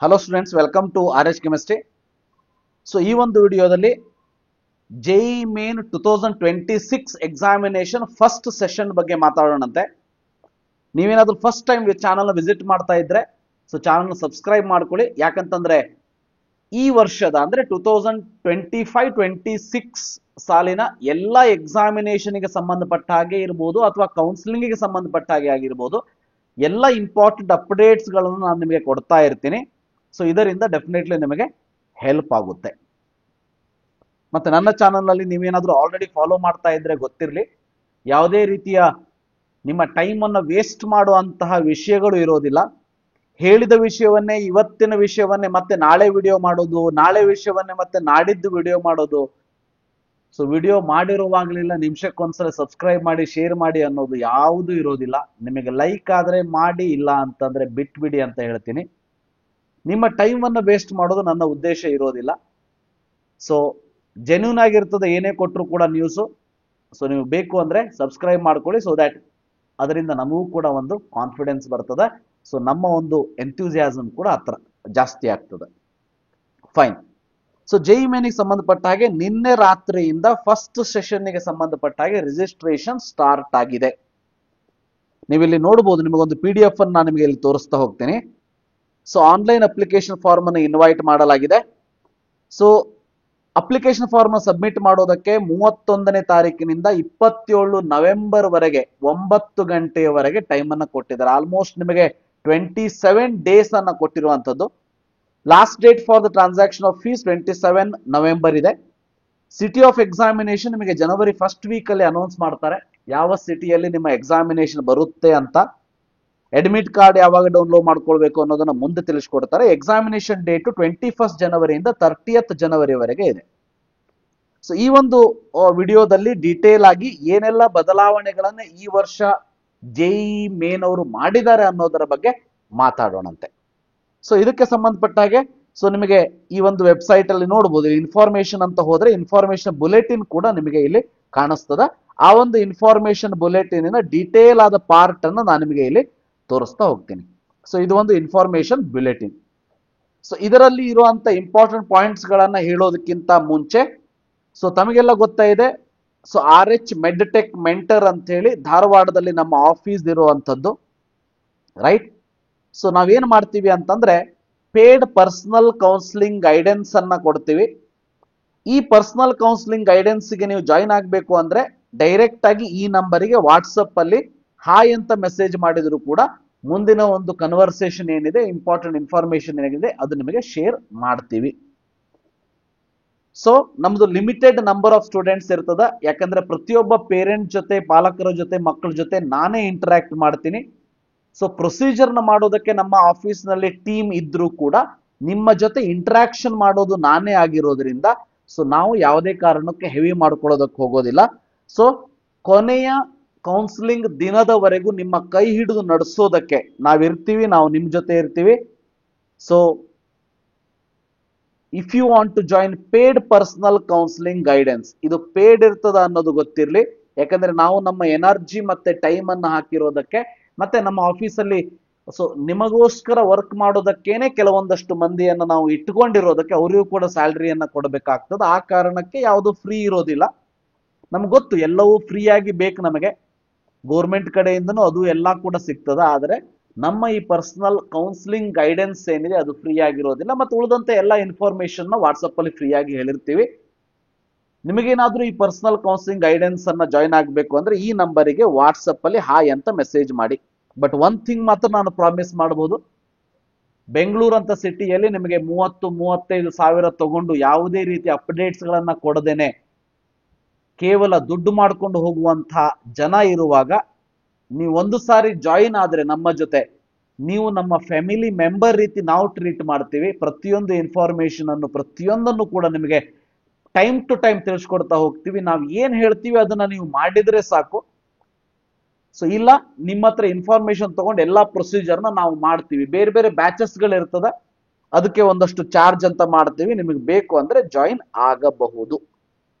Hello students, welcome to RH chemistry. So ಈ ಒಂದು ವಿಡಿಯೋದಲ್ಲಿ JEE main 2026 examination first session ಬಗ್ಗೆ ಮಾತಾಡೋಣಂತೆ. ನೀವೇನಾದ್ರೂ ಫಸ್ಟ್ ಟೈಮ್ ಚಾನಲ್ನ ವಿಸಿಟ್ ಮಾಡ್ತಾ ಇದ್ರೆ ಸೊ ಚಾನಲ್ನ ಸಬ್ಸ್ಕ್ರೈಬ್ ಮಾಡ್ಕೊಳ್ಳಿ. ಯಾಕಂತಂದ್ರೆ ಈ ವರ್ಷದ ಅಂದ್ರೆ 2025-26 ಸಾಲಿನ ಎಲ್ಲ ಎಕ್ಸಾಮಿನೇಷನ್ಗೆ ಸಂಬಂಧಪಟ್ಟ ಹಾಗೆ ಇರ್ಬೋದು ಅಥವಾ ಕೌನ್ಸಿಲಿಂಗ್ಗೆ ಸಂಬಂಧಪಟ್ಟ ಹಾಗೆ ಆಗಿರ್ಬೋದು, ಎಲ್ಲ ಇಂಪಾರ್ಟೆಂಟ್ ಅಪ್ಡೇಟ್ಸ್ ಗಳನ್ನು ನಾನು ನಿಮಗೆ ಕೊಡ್ತಾ ಇರ್ತೀನಿ. ಸೊ ಇದರಿಂದ ಡೆಫಿನೆಟ್ಲಿ ನಿಮಗೆ ಹೆಲ್ಪ್ ಆಗುತ್ತೆ. ಮತ್ತೆ ನನ್ನ ಚಾನಲ್ ನಲ್ಲಿ ನೀವೇನಾದ್ರೂ ಆಲ್ರೆಡಿ ಫಾಲೋ ಮಾಡ್ತಾ ಇದ್ರೆ ಗೊತ್ತಿರಲಿ, ಯಾವುದೇ ರೀತಿಯ ನಿಮ್ಮ ಟೈಮ್ ಅನ್ನು ವೇಸ್ಟ್ ಮಾಡುವಂತಹ ವಿಷಯಗಳು ಇರೋದಿಲ್ಲ. ಹೇಳಿದ ವಿಷಯವನ್ನೇ ಇವತ್ತಿನ ವಿಷಯವನ್ನೇ ಮತ್ತೆ ನಾಳೆ ವಿಡಿಯೋ ಮಾಡೋದು, ನಾಳೆ ವಿಷಯವನ್ನೇ ಮತ್ತೆ ನಾಡಿದ್ದು ವಿಡಿಯೋ ಮಾಡೋದು. ಸೊ ವಿಡಿಯೋ ಮಾಡಿರುವಾಗಲಿಲ್ಲ ನಿಮಿಷಕ್ಕೊಂದ್ಸಲ ಸಬ್ಸ್ಕ್ರೈಬ್ ಮಾಡಿ ಶೇರ್ ಮಾಡಿ ಅನ್ನೋದು ಯಾವುದು ಇರೋದಿಲ್ಲ. ನಿಮಗೆ ಲೈಕ್ ಆದ್ರೆ ಮಾಡಿ, ಇಲ್ಲ ಅಂತಂದ್ರೆ ಬಿಟ್ಬಿಡಿ ಅಂತ ಹೇಳ್ತೀನಿ. ನಿಮ್ಮ ಟೈಮ್ ಅನ್ನು ವೇಸ್ಟ್ ಮಾಡೋದು ನನ್ನ ಉದ್ದೇಶ ಇರೋದಿಲ್ಲ. ಸೊ ಜೆನ್ಯೂನ್ ಆಗಿರ್ತದೆ ಏನೇ ಕೊಟ್ಟರು ಕೂಡ ನ್ಯೂಸು. ಸೊ ನೀವು ಬೇಕು ಅಂದ್ರೆ ಸಬ್ಸ್ಕ್ರೈಬ್ ಮಾಡ್ಕೊಳ್ಳಿ, ಸೊ ದ್ಯಾಟ್ ಅದರಿಂದ ನಮಗೂ ಕೂಡ ಒಂದು ಕಾನ್ಫಿಡೆನ್ಸ್ ಬರ್ತದೆ. ಸೊ ನಮ್ಮ ಒಂದು ಎಂಥ್ಯೂಸಿಯಾಸಮ್ ಕೂಡ ಹತ್ರ ಜಾಸ್ತಿ ಆಗ್ತದೆ. ಫೈನ್. ಸೊ JEE ಮೇನಿಗೆ ಸಂಬಂಧಪಟ್ಟ ಹಾಗೆ ನಿನ್ನೆ ರಾತ್ರಿಯಿಂದ ಫಸ್ಟ್ ಸೆಷನ್ಗೆ ಸಂಬಂಧಪಟ್ಟ ಹಾಗೆ ರಿಜಿಸ್ಟ್ರೇಷನ್ ಸ್ಟಾರ್ಟ್ ಆಗಿದೆ. ನೀವಿಲ್ಲಿ ನೋಡಬಹುದು, ನಿಮಗೊಂದು PDF ಅನ್ನು ನಾನು ನಿಮಗೆ ಇಲ್ಲಿ ತೋರಿಸ್ತಾ ಹೋಗ್ತೀನಿ. ಸೊ ಆನ್ಲೈನ್ ಅಪ್ಲಿಕೇಶನ್ ಫಾರ್ಮ್ ಅನ್ನು ಇನ್ವೈಟ್ ಮಾಡಲಾಗಿದೆ. ಸೊ ಅಪ್ಲಿಕೇಶನ್ ಫಾರ್ಮ್ ಸಬ್ಮಿಟ್ ಮಾಡೋದಕ್ಕೆ 31ನೇ ತಾರೀಕಿನಿಂದ 27 ನವೆಂಬರ್ ವರೆಗೆ 9 ಗಂಟೆಯವರೆಗೆ ಟೈಮ್ ಅನ್ನು ಕೊಟ್ಟಿದ್ದಾರೆ. ಆಲ್ಮೋಸ್ಟ್ ನಿಮಗೆ 27 ಡೇಸ್ ಅನ್ನ ಕೊಟ್ಟಿರುವಂತದ್ದು. Last date for the transaction of fees 27 November ಇದೆ. ಸಿಟಿ ಆಫ್ ಎಕ್ಸಾಮಿನೇಷನ್ ನಿಮಗೆ ಜನವರಿ ಫಸ್ಟ್ ವೀಕ್ ಅಲ್ಲಿ ಅನೌನ್ಸ್ ಮಾಡ್ತಾರೆ, ಯಾವ ಸಿಟಿಯಲ್ಲಿ ನಿಮ್ಮ ಎಕ್ಸಾಮಿನೇಷನ್ ಬರುತ್ತೆ ಅಂತ. ಅಡ್ಮಿಟ್ ಕಾರ್ಡ್ ಯಾವಾಗ ಡೌನ್ಲೋಡ್ ಮಾಡ್ಕೊಳ್ಬೇಕು ಅನ್ನೋದನ್ನ ಮುಂದೆ ತಿಳಿಸ್ಕೊಡ್ತಾರೆ. ಎಕ್ಸಾಮಿನೇಷನ್ ಡೇಟ್ 21 ಜನವರಿಯಿಂದ 30 ಜನವರಿವರೆಗೆ ಇದೆ. ಸೊ ಈ ಒಂದು ವಿಡಿಯೋದಲ್ಲಿ ಡೀಟೇಲ್ ಆಗಿ ಏನೆಲ್ಲ ಬದಲಾವಣೆಗಳನ್ನ ಈ ವರ್ಷ JEE ಮೇನ್ ಅವರು ಮಾಡಿದ್ದಾರೆ ಅನ್ನೋದರ ಬಗ್ಗೆ ಮಾತಾಡೋಣಂತೆ. ಸೊ ಇದಕ್ಕೆ ಸಂಬಂಧಪಟ್ಟ ಹಾಗೆ ಸೊ ನಿಮಗೆ ಈ ಒಂದು ವೆಬ್ಸೈಟ್ ಅಲ್ಲಿ ನೋಡಬಹುದು, ಇನ್ಫಾರ್ಮೇಶನ್ ಅಂತ ಹೋದ್ರೆ ಇನ್ಫಾರ್ಮೇಶನ್ ಬುಲೆಟಿನ್ ಕೂಡ ನಿಮಗೆ ಇಲ್ಲಿ ಕಾಣಿಸ್ತದ. ಆ ಒಂದು ಇನ್ಫಾರ್ಮೇಶನ್ ಬುಲೆಟಿನ್ ಡೀಟೇಲ್ ಆದ ಪಾರ್ಟ್ ಅನ್ನು ನಾನು ನಿಮಗೆ ಇಲ್ಲಿ ತೋರಿಸ್ತಾ ಹೋಗ್ತೀನಿ. ಸೊ ಇದು ಒಂದು ಇನ್ಫಾರ್ಮೇಶನ್ ಬುಲೆಟಿನ್. ಸೊ ಇದರಲ್ಲಿ ಇರುವಂತ ಇಂಪಾರ್ಟೆಂಟ್ ಪಾಯಿಂಟ್ಸ್ ಗಳನ್ನ ಹೇಳೋದಕ್ಕಿಂತ ಮುಂಚೆ ಸೊ ತಮಗೆಲ್ಲ ಗೊತ್ತಾ ಇದೆ, ಸೊ RH ಮೆಡ್ಟೆಕ್ ಮೆಂಟರ್ ಅಂತ ಹೇಳಿ ಧಾರವಾಡದಲ್ಲಿ ನಮ್ಮ ಆಫೀಸ್ ಇರುವಂತದ್ದು, ರೈಟ್. ಸೊ ನಾವೇನ್ ಮಾಡ್ತೀವಿ ಅಂತಂದ್ರೆ ಪೇಡ್ ಪರ್ಸನಲ್ ಕೌನ್ಸಿಲಿಂಗ್ ಗೈಡೆನ್ಸ್ ಅನ್ನ ಕೊಡ್ತೀವಿ. ಈ ಪರ್ಸನಲ್ ಕೌನ್ಸಿಲಿಂಗ್ ಗೈಡೆನ್ಸ್ ಗೆ ನೀವು ಜಾಯಿನ್ ಆಗಬೇಕು ಅಂದ್ರೆ ಡೈರೆಕ್ಟ್ ಆಗಿ ಈ ನಂಬರಿಗೆ ವಾಟ್ಸಪ್ ಅಲ್ಲಿ ಹಾಯ್ ಅಂತ ಮೆಸೇಜ್ ಮಾಡಿದ್ರು ಕೂಡ ಮುಂದಿನ ಒಂದು ಕನ್ವರ್ಸೇಷನ್ ಏನಿದೆ, ಇಂಪಾರ್ಟೆಂಟ್ ಇನ್ಫಾರ್ಮೇಶನ್ ಏನಿದೆ ಅದು ನಿಮಗೆ ಶೇರ್ ಮಾಡ್ತೀವಿ. ಸೊ ನಮ್ದು ಲಿಮಿಟೆಡ್ ನಂಬರ್ ಆಫ್ ಸ್ಟೂಡೆಂಟ್ಸ್ ಇರ್ತದ, ಯಾಕಂದ್ರೆ ಪ್ರತಿಯೊಬ್ಬ ಪೇರೆಂಟ್ ಜೊತೆ, ಪಾಲಕರ ಜೊತೆ, ಮಕ್ಕಳ ಜೊತೆ ನಾನೇ ಇಂಟರಾಕ್ಟ್ ಮಾಡ್ತೀನಿ. ಸೊ ಪ್ರೊಸೀಜರ್ನ ಮಾಡೋದಕ್ಕೆ ನಮ್ಮ ಆಫೀಸ್ ನಲ್ಲಿ ಟೀಮ್ ಇದ್ರೂ ಕೂಡ ನಿಮ್ಮ ಜೊತೆ ಇಂಟರಾಕ್ಷನ್ ಮಾಡೋದು ನಾನೇ ಆಗಿರೋದ್ರಿಂದ ಸೊ ನಾವು ಯಾವುದೇ ಕಾರಣಕ್ಕೆ ಹೆವಿ ಮಾಡ್ಕೊಳ್ಳೋದಕ್ಕೆ ಹೋಗೋದಿಲ್ಲ. ಸೊ ಕೊನೆಯ ಕೌನ್ಸಿಲಿಂಗ್ ದಿನದವರೆಗೂ ನಿಮ್ಮ ಕೈ ಹಿಡಿದು ನಡೆಸೋದಕ್ಕೆ ನಾವಿರ್ತೀವಿ, ನಾವು ನಿಮ್ ಜೊತೆ ಇರ್ತೀವಿ. So if you want to join paid personal counselling guidance, ಇದು ಪೇಡ್ ಇರ್ತದ ಅನ್ನೋದು ಗೊತ್ತಿರಲಿ. ಯಾಕಂದ್ರೆ ನಾವು ನಮ್ಮ ಎನರ್ಜಿ ಮತ್ತೆ ಟೈಮ್ ಅನ್ನು ಹಾಕಿರೋದಕ್ಕೆ, ಮತ್ತೆ ನಮ್ಮ ಆಫೀಸಲ್ಲಿ ಸೊ ನಿಮಗೋಸ್ಕರ ವರ್ಕ್ ಮಾಡೋದಕ್ಕೇನೆ ಕೆಲವೊಂದಷ್ಟು ಮಂದಿಯನ್ನು ನಾವು ಇಟ್ಕೊಂಡಿರೋದಕ್ಕೆ ಅವರಿಗೂ ಕೂಡ ಸ್ಯಾಲರಿಯನ್ನ ಕೊಡಬೇಕಾಗ್ತದೆ. ಆ ಕಾರಣಕ್ಕೆ ಯಾವುದು ಫ್ರೀ ಇರೋದಿಲ್ಲ. ನಮ್ಗೆ ಗೊತ್ತು ಎಲ್ಲವೂ ಫ್ರೀ ಆಗಿ ಬೇಕು ನಮಗೆ, ಗೋರ್ಮೆಂಟ್ ಕಡೆಯಿಂದನೂ ಅದು ಎಲ್ಲ ಕೂಡ ಸಿಗ್ತದ. ಆದರೆ ನಮ್ಮ ಈ ಪರ್ಸನಲ್ ಕೌನ್ಸಿಲಿಂಗ್ ಗೈಡೆನ್ಸ್ ಏನಿದೆ ಅದು ಫ್ರೀ ಆಗಿರೋದಿಲ್ಲ. ಮತ್ತೆ ಉಳಿದಂತೆ ಎಲ್ಲ ಇನ್ಫಾರ್ಮೇಶನ್ ವಾಟ್ಸಪ್ ಅಲ್ಲಿ ಫ್ರೀ ಆಗಿ ಹೇಳಿರ್ತೀವಿ. ನಿಮಗೇನಾದ್ರೂ ಈ ಪರ್ಸನಲ್ ಕೌನ್ಸಿಲಿಂಗ್ ಗೈಡೆನ್ಸ್ ಅನ್ನ ಜಾಯಿನ್ ಆಗಬೇಕು ಅಂದ್ರೆ ಈ ನಂಬರಿಗೆ ವಾಟ್ಸಪ್ ಅಲ್ಲಿ ಹಾಯ್ ಅಂತ ಮೆಸೇಜ್ ಮಾಡಿ. ಬಟ್ ಒನ್ ಥಿಂಗ್ ಮಾತ್ರ ನಾನು ಪ್ರಾಮಿಸ್ ಮಾಡಬಹುದು, ಬೆಂಗಳೂರು ಅಂತ ಸಿಟಿಯಲ್ಲಿ ನಿಮಗೆ 30-35 ಸಾವಿರ ತಗೊಂಡು ಯಾವುದೇ ರೀತಿ ಅಪ್ಡೇಟ್ಸ್ ಗಳನ್ನ ಕೊಡದೇನೆ ಕೇವಲ ದುಡ್ಡು ಮಾಡ್ಕೊಂಡು ಹೋಗುವಂತಹ ಜನ ಇರುವಾಗ ನೀವು ಒಂದು ಸಾರಿ ಜಾಯಿನ್ ಆದ್ರೆ ನಮ್ಮ ಜೊತೆ, ನೀವು ನಮ್ಮ ಫ್ಯಾಮಿಲಿ ಮೆಂಬರ್ ರೀತಿ ನಾವು ಟ್ರೀಟ್ ಮಾಡ್ತೀವಿ. ಪ್ರತಿಯೊಂದು ಇನ್ಫಾರ್ಮೇಶನ್ ಅನ್ನು ಪ್ರತಿಯೊಂದನ್ನು ಕೂಡ ನಿಮಗೆ ಟೈಮ್ ಟು ಟೈಮ್ ತಿಳಿಸ್ಕೊಡ್ತಾ ಹೋಗ್ತೀವಿ. ನಾವು ಏನ್ ಹೇಳ್ತೀವಿ ಅದನ್ನ ನೀವು ಮಾಡಿದ್ರೆ ಸಾಕು. ಸೊ ಇಲ್ಲ ನಿಮ್ಮ ಹತ್ರ ಇನ್ಫಾರ್ಮೇಶನ್ ತಗೊಂಡು ಎಲ್ಲಾ ಪ್ರೊಸೀಜರ್ನ ನಾವು ಮಾಡ್ತೀವಿ. ಬೇರೆ ಬೇರೆ ಬ್ಯಾಚಸ್ ಗಳು ಇರ್ತದೆ, ಅದಕ್ಕೆ ಒಂದಷ್ಟು ಚಾರ್ಜ್ ಅಂತ ಮಾಡ್ತೀವಿ. ನಿಮಗೆ ಬೇಕು ಅಂದ್ರೆ ಜಾಯಿನ್ ಆಗಬಹುದು.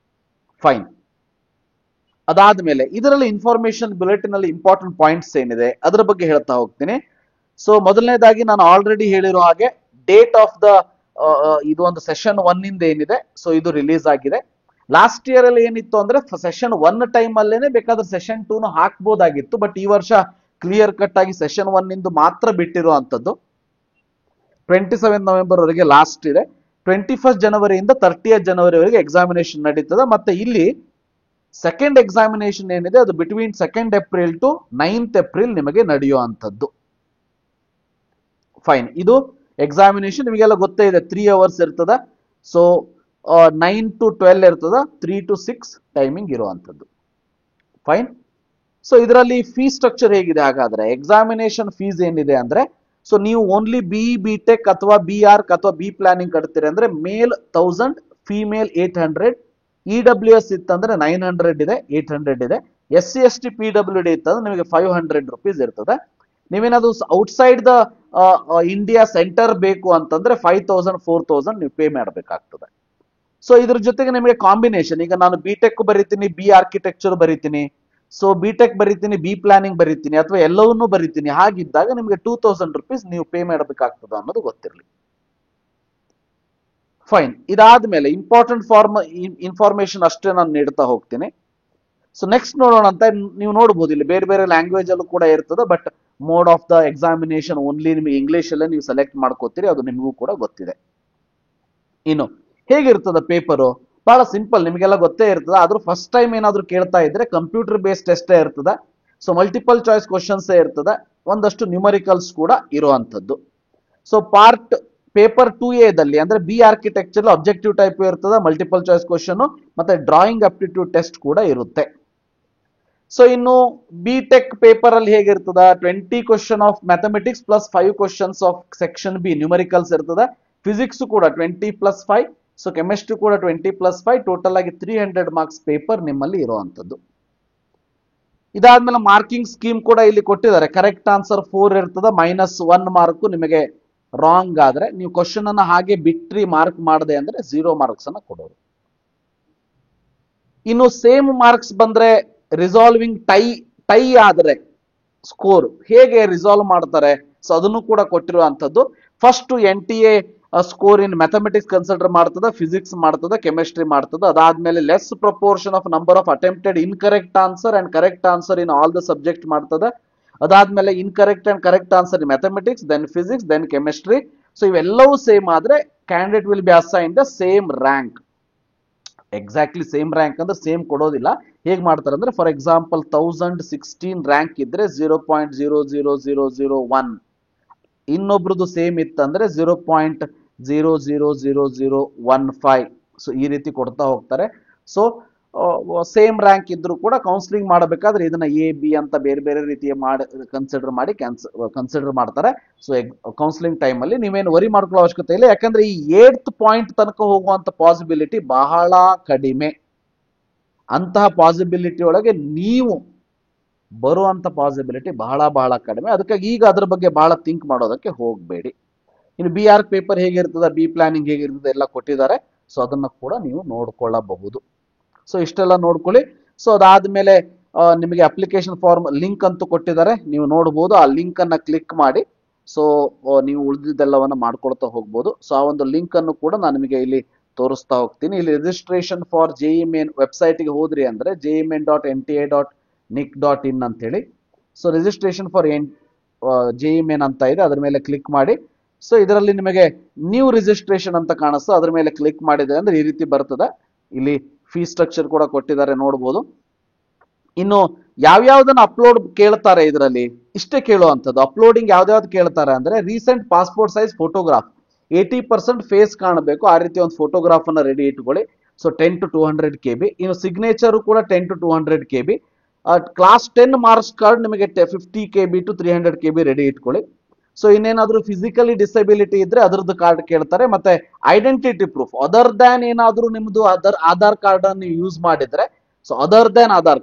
ಫೈನ್. ಅದಾದ್ಮೇಲೆ ಇದರಲ್ಲಿ ಇನ್ಫಾರ್ಮೇಶನ್ ಬುಲೆಟಿನ್ ಅಲ್ಲಿ ಇಂಪಾರ್ಟೆಂಟ್ ಪಾಯಿಂಟ್ಸ್ ಏನಿದೆ ಅದರ ಬಗ್ಗೆ ಹೇಳ್ತಾ ಹೋಗ್ತೀನಿ. ಸೊ ಮೊದಲನೇದಾಗಿ ನಾನು ಆಲ್ರೆಡಿ ಹೇಳಿರೋ ಹಾಗೆ ಡೇಟ್ ಆಫ್ ದ ಇದು ಒಂದು ಸೆಷನ್ 1 ಇಂದ ಏನಿದೆ ಸೊ ಇದು ರಿಲೀಸ್ ಆಗಿದೆ. ಲಾಸ್ಟ್ ಇಯರ್ ಅಲ್ಲಿ ಏನಿತ್ತು ಅಂದ್ರೆ ಸೆಷನ್ 1 ಟೈಮ್ ಅಲ್ಲೇನೆ ಬೇಕಾದ್ರೆ ಸೆಷನ್ 2 ಹಾಕ್ಬೋದಾಗಿತ್ತು, ಬಟ್ ಈ ವರ್ಷ ಕ್ಲಿಯರ್ ಕಟ್ ಆಗಿ ಸೆಷನ್ 1 ಇಂದು ಮಾತ್ರ ಬಿಟ್ಟಿರುವಂತದ್ದು. 27 ನವೆಂಬರ್ ವರೆಗೆ ಲಾಸ್ಟ್ ಇದೆ. 21 ಜನವರಿಯಿಂದ 30 ಜನವರಿವರೆಗೆ ಎಕ್ಸಾಮಿನೇಷನ್ ನಡೀತದೆ. ಮತ್ತೆ ಇಲ್ಲಿ ಸೆಕೆಂಡ್ ಎಕ್ಸಾಮಿನೇಷನ್ ಏನಿದೆ ಅದು ಬಿಟ್ವೀನ್ 2 ಏಪ್ರಿಲ್ ಟು 9 ಏಪ್ರಿಲ್ ನಿಮಗೆ ನಡೆಯುವಂಥದ್ದು. ಫೈನ್. ಇದು ಎಕ್ಸಾಮಿನೇಷನ್ ನಿಮಗೆಲ್ಲ ಗೊತ್ತೇ ಇದೆ, 3 ಅವರ್ಸ್ ಇರ್ತದ. ಸೊ 9 to 12 ಇರ್ತದ, 3 to 6 ಟೈಮಿಂಗ್ ಇರುವಂಥದ್ದು. ಫೈನ್. ಸೊ ಇದರಲ್ಲಿ ಫೀ ಸ್ಟ್ರಕ್ಚರ್ ಹೇಗಿದೆ ಹಾಗಾದ್ರೆ? ಎಕ್ಸಾಮಿನೇಷನ್ ಫೀಸ್ ಏನಿದೆ ಅಂದ್ರೆ, ಸೊ ನೀವು ಓನ್ಲಿ ಬಿ ಟೆಕ್ ಅಥವಾ ಬಿ ಆರ್ಕ್ ಅಥವಾ ಬಿ ಪ್ಲಾನಿಂಗ್ ಕಟ್ತೀರಿ ಅಂದ್ರೆ ಮೇಲ್ 1000, ಫಿಮೇಲ್ 800, EWS ಇತ್ತಂದ್ರೆ 900 ಇದೆ, 800 ಇದೆ. SC/ST PWD ಇತ್ತಂದ್ರೆ ನಿಮಗೆ 500 rupees ಇರ್ತದೆ. ನೀವೇನಾದ್ರು ಔಟ್ಸೈಡ್ ದ ಇಂಡಿಯಾ ಸೆಂಟರ್ ಬೇಕು ಅಂತಂದ್ರೆ 5000, 4000 ನೀವು ಪೇ ಮಾಡಬೇಕಾಗ್ತದೆ. ಸೊ ಇದ್ರ ಜೊತೆಗೆ ನಿಮಗೆ ಕಾಂಬಿನೇಷನ್, ಈಗ ನಾನು ಬಿ ಟೆಕ್ ಬರೀತೀನಿ, ಬಿ ಆರ್ಕಿಟೆಕ್ಚರ್ ಬರೀತೀನಿ, ಸೊ ಬಿ ಟೆಕ್ ಬರೀತೀನಿ, ಬಿ ಪ್ಲಾನಿಂಗ್ ಬರೀತೀನಿ, ಅಥವಾ ಎಲ್ಲವನ್ನೂ ಬರೀತೀನಿ, ಹಾಗಿದ್ದಾಗ ನಿಮಗೆ 2000 rupees ನೀವು ಪೇ ಮಾಡಬೇಕಾಗ್ತದ ಅನ್ನೋದು ಗೊತ್ತಿರಲಿ. ಫೈನ್. ಇದಾದ್ಮೇಲೆ ಇಂಪಾರ್ಟೆಂಟ್ ಇನ್ಫಾರ್ಮೇಶನ್ ಅಷ್ಟೇ ನಾನು ನೀಡ್ತಾ ಹೋಗ್ತೀನಿ. ಸೊ ನೆಕ್ಸ್ಟ್ ನೋಡೋಣ ಅಂತ. ನೀವು ನೋಡಬಹುದು ಇಲ್ಲಿ ಬೇರೆ ಬೇರೆ ಲ್ಯಾಂಗ್ವೇಜ್ ಅಲ್ಲೂ ಕೂಡ ಇರ್ತದೆ, but mode of the examination only ನಿಮಗೆ ಇಂಗ್ಲಿಷ್ ಅಲ್ಲೇ ನೀವು ಸೆಲೆಕ್ಟ್ ಮಾಡ್ಕೋತೀರಿ, ಅದು ನಿಮಗೂ ಕೂಡ ಗೊತ್ತಿದೆ. ಇನ್ನು ಹೇಗಿರ್ತದ ಪೇಪರು? ಬಹಳ ಸಿಂಪಲ್, ನಿಮಗೆಲ್ಲ ಗೊತ್ತೇ ಇರ್ತದೆ. ಆದ್ರೂ ಫಸ್ಟ್ ಟೈಮ್ ಏನಾದ್ರು ಕೇಳ್ತಾ ಇದ್ರೆ ಕಂಪ್ಯೂಟರ್ ಬೇಸ್ಡ್ ಟೆಸ್ಟೇ ಇರ್ತದೆ. ಸೊ ಮಲ್ಟಿಪಲ್ ಚಾಯ್ಸ್ ಕ್ವಶನ್ಸ್ ಇರ್ತದೆ, ಒಂದಷ್ಟು ನ್ಯೂಮರಿಕಲ್ಸ್ ಕೂಡ ಇರುವಂತದ್ದು. ಸೊ ಪೇಪರ್ 2A ದಲ್ಲಿ ಅಂದ್ರೆ ಬಿ ಆರ್ಕಿಟೆಕ್ಚರ್ ಅಬ್ಜೆಕ್ಟಿವ್ ಟೈಪ್ ಇರ್ತದೆ, ಮಲ್ಟಿಪಲ್ ಚಾಯ್ಸ್ ಕ್ವಶನ್ ಮತ್ತೆ ಡ್ರಾಯಿಂಗ್ ಅಪ್ಟಿಟ್ಯೂಡ್ ಟೆಸ್ಟ್ ಕೂಡ ಇರುತ್ತೆ. ಸೊ ಇನ್ನು ಬಿ ಟೆಕ್ ಪೇಪರ್ ಅಲ್ಲಿ ಹೇಗಿರ್ತದ? 20 question of mathematics plus 5 questions of section B numericals ಇರ್ತದೆ. ಫಿಸಿಕ್ಸ್ ಕೂಡ 20 + 5, ಸೊ ಕೆಮಿಸ್ಟ್ರಿ ಕೂಡ 20 + 5, ಟೋಟಲ್ ಆಗಿ 300 ಮಾರ್ಕ್ಸ್ ಪೇಪರ್ ನಿಮ್ಮಲ್ಲಿ ಇರುವಂತದ್ದು. ಇದಾದ್ಮೇಲೆ ಮಾರ್ಕಿಂಗ್ ಸ್ಕೀಮ್ ಕೂಡ ಇಲ್ಲಿ ಕೊಟ್ಟಿದ್ದಾರೆ. ಕರೆಕ್ಟ್ ಆನ್ಸರ್ 4 ಇರ್ತದೆ, -1 ಮಾರ್ಕ್ ನಿಮಗೆ ರಾಂಗ್ ಆದ್ರೆ. ನೀವು ಕ್ವಶನ್ ಅನ್ನ ಹಾಗೆ ಬಿಟ್ರಿ ಮಾರ್ಕ್ ಮಾಡದೆ ಅಂದ್ರೆ 0 ಮಾರ್ಕ್ಸ್ ಅನ್ನ ಕೊಡೋರು. ಇನ್ನು ಸೇಮ್ ಮಾರ್ಕ್ಸ್ ಬಂದ್ರೆ ರಿಸಾಲ್ವಿಂಗ್ ಟೈ ಆದ್ರೆ ಸ್ಕೋರ್ ಹೇಗೆ ರಿಸಾಲ್ವ್ ಮಾಡ್ತಾರೆ, ಸೊ ಅದನ್ನು ಕೂಡ ಕೊಟ್ಟಿರುವಂತದ್ದು. First NTA score in mathematics consider ಮಾಡ್ತದೆ, ಫಿಸಿಕ್ಸ್ ಮಾಡ್ತದೆ, ಕೆಮಿಸ್ಟ್ರಿ ಮಾಡ್ತದೆ. ಅದಾದ್ಮೇಲೆ less proportion of number of attempted incorrect answer and correct answer in all the subject ಮಾಡ್ತದೆ. ಅದಾದ್ಮೇಲೆ incorrect and correct answer in mathematics, then physics, then chemistry. So ಇವೆಲ್ಲವೂ same ಆದ್ರೆ candidate will be assign the same rank. Exactly same rank ಅಂದ್ರೆ same ಕೊಡೋದಿಲ್ಲ. ಹೇಗ್ ಮಾಡ್ತಾರೆ ಅಂದ್ರೆ, for example 1016 rank ಇದ್ರೆ 0.00001, ಇನ್ನೊಬ್ರದ್ದು ಸೇಮ್ ಇತ್ತಂದ್ರೆ 0.00015. ಸೊ ಈ ರೀತಿ ಕೊಡ್ತಾ ಹೋಗ್ತಾರೆ. ಸೊ ಸೇಮ್ ರ್ಯಾಂಕ್ ಇದ್ರು ಕೂಡ ಕೌನ್ಸಿಲಿಂಗ್ ಮಾಡಬೇಕಾದ್ರೆ ಇದನ್ನ A B ಅಂತ ಬೇರೆ ಬೇರೆ ರೀತಿಯ ಕನ್ಸಿಡರ್ ಮಾಡ್ತಾರೆ. ಸೊ ಕೌನ್ಸಿಲಿಂಗ್ ಟೈಮ್ ಅಲ್ಲಿ ನೀವೇನು ವರಿ ಮಾಡ್ಕೊಳ್ಳೋ ಅವಶ್ಯಕತೆ ಇಲ್ಲ, ಯಾಕಂದ್ರೆ ಈ 8th ಪಾಯಿಂಟ್ ತನಕ ಹೋಗುವಂತ ಪಾಸಿಬಿಲಿಟಿ ಬಹಳ ಕಡಿಮೆ. ಅಂತಹ ಪಾಸಿಬಿಲಿಟಿ ಒಳಗೆ ನೀವು ಬರುವಂತ ಪಾಸಿಬಿಲಿಟಿ ಬಹಳ ಬಹಳ ಕಡಿಮೆ. ಅದಕ್ಕಾಗಿ ಈಗ ಅದ್ರ ಬಗ್ಗೆ ಬಹಳ ಥಿಂಕ್ ಮಾಡೋದಕ್ಕೆ ಹೋಗಬೇಡಿ. ಇನ್ನು ಬಿ ಆರ್ಕ್ ಪೇಪರ್ ಹೇಗಿರ್ತದೆ, ಬಿ ಪ್ಲಾನಿಂಗ್ ಹೇಗಿರ್ತದೆ ಎಲ್ಲ ಕೊಟ್ಟಿದ್ದಾರೆ. ಸೊ ಅದನ್ನ ಕೂಡ ನೀವು ನೋಡ್ಕೊಳ್ಳಬಹುದು. ಸೊ ಇಷ್ಟೆಲ್ಲ ನೋಡ್ಕೊಳ್ಳಿ. ಸೊ ಅದಾದ್ಮೇಲೆ ನಿಮಗೆ ಅಪ್ಲಿಕೇಶನ್ ಫಾರ್ಮ್ ಲಿಂಕ್ ಅಂತೂ ಕೊಟ್ಟಿದ್ದಾರೆ, ನೀವು ನೋಡಬಹುದು. ಆ ಲಿಂಕ್ ಅನ್ನ ಕ್ಲಿಕ್ ಮಾಡಿ ಸೊ ನೀವು ಉಳಿದಿದ್ದೆಲ್ಲವನ್ನ ಮಾಡ್ಕೊಳ್ತಾ ಹೋಗ್ಬೋದು. ಸೊ ಆ ಒಂದು ಲಿಂಕ್ ಅನ್ನು ಕೂಡ ನಾನು ನಿಮಗೆ ಇಲ್ಲಿ ತೋರಿಸ್ತಾ ಹೋಗ್ತೀನಿ. ಇಲ್ಲಿ ರಿಜಿಸ್ಟ್ರೇಷನ್ ಫಾರ್ JEE ಮೇನ್ ವೆಬ್ಸೈಟ್ಗೆ ಹೋದ್ರಿ ಅಂದ್ರೆ JEE.NTA.nic.in ಅಂತ ಹೇಳಿ. So registration for JEE main ಅಂತ ಇದೆ, ಅದ್ರ ಮೇಲೆ ಕ್ಲಿಕ್ ಮಾಡಿ. ಸೊ ಇದರಲ್ಲಿ ನಿಮಗೆ ನ್ಯೂ ರಿಜಿಸ್ಟ್ರೇಷನ್ ಅಂತ ಕಾಣಿಸ್ತು, ಅದ್ರ ಮೇಲೆ ಕ್ಲಿಕ್ ಮಾಡಿದ್ರೆ ಅಂದ್ರೆ ಈ ರೀತಿ ಬರ್ತದೆ. ಇಲ್ಲಿ ಫೀ ಸ್ಟ್ರಕ್ಚರ್ ಕೂಡ ಕೊಟ್ಟಿದ್ದಾರೆ, ನೋಡ್ಬೋದು. ಇನ್ನು ಯಾವ್ಯಾವ್ದನ್ನ ಅಪ್ಲೋಡ್ ಕೇಳ್ತಾರೆ ಇದರಲ್ಲಿ, ಇಷ್ಟೇ ಕೇಳುವಂಥದ್ದು. ಅಪ್ಲೋಡಿಂಗ್ ಯಾವ್ದಾವ್ದು ಕೇಳ್ತಾರೆ ಅಂದ್ರೆ, recent passport size photograph 80% face ಕಾಣಬೇಕು, ಆ ರೀತಿ ಒಂದು ಫೋಟೋಗ್ರಾಫ್ ಅನ್ನ ರೆಡಿ ಇಟ್ಕೊಳ್ಳಿ. So 10 to 200 KB. ಇನ್ನು ಸಿಗ್ನೇಚರ್ ಕೂಡ 10 to 200 KB. Class 10 marks card ನಿಮಗೆ 50 KB to 300 KB ರೆಡಿ ಇಟ್ಕೊಳ್ಳಿ. ಸೊ ಇನ್ನೇನಾದ್ರೂ ಫಿಸಿಕಲಿ ಡಿಸಬಿಲಿಟಿ ಇದ್ರೆ ಅದರದ್ದು ಕಾರ್ಡ್ ಕೇಳ್ತಾರೆ. ಮತ್ತೆ ಐಡೆಂಟಿಟಿ ಪ್ರೂಫ್ ಅದರ್ ದ್ಯಾನ್ ಏನಾದ್ರೂ ನಿಮ್ದು ಆಧಾರ್ ಕಾರ್ಡ್ ಅನ್ನು ಯೂಸ್ ಮಾಡಿದ್ರೆ, so other than Aadhaar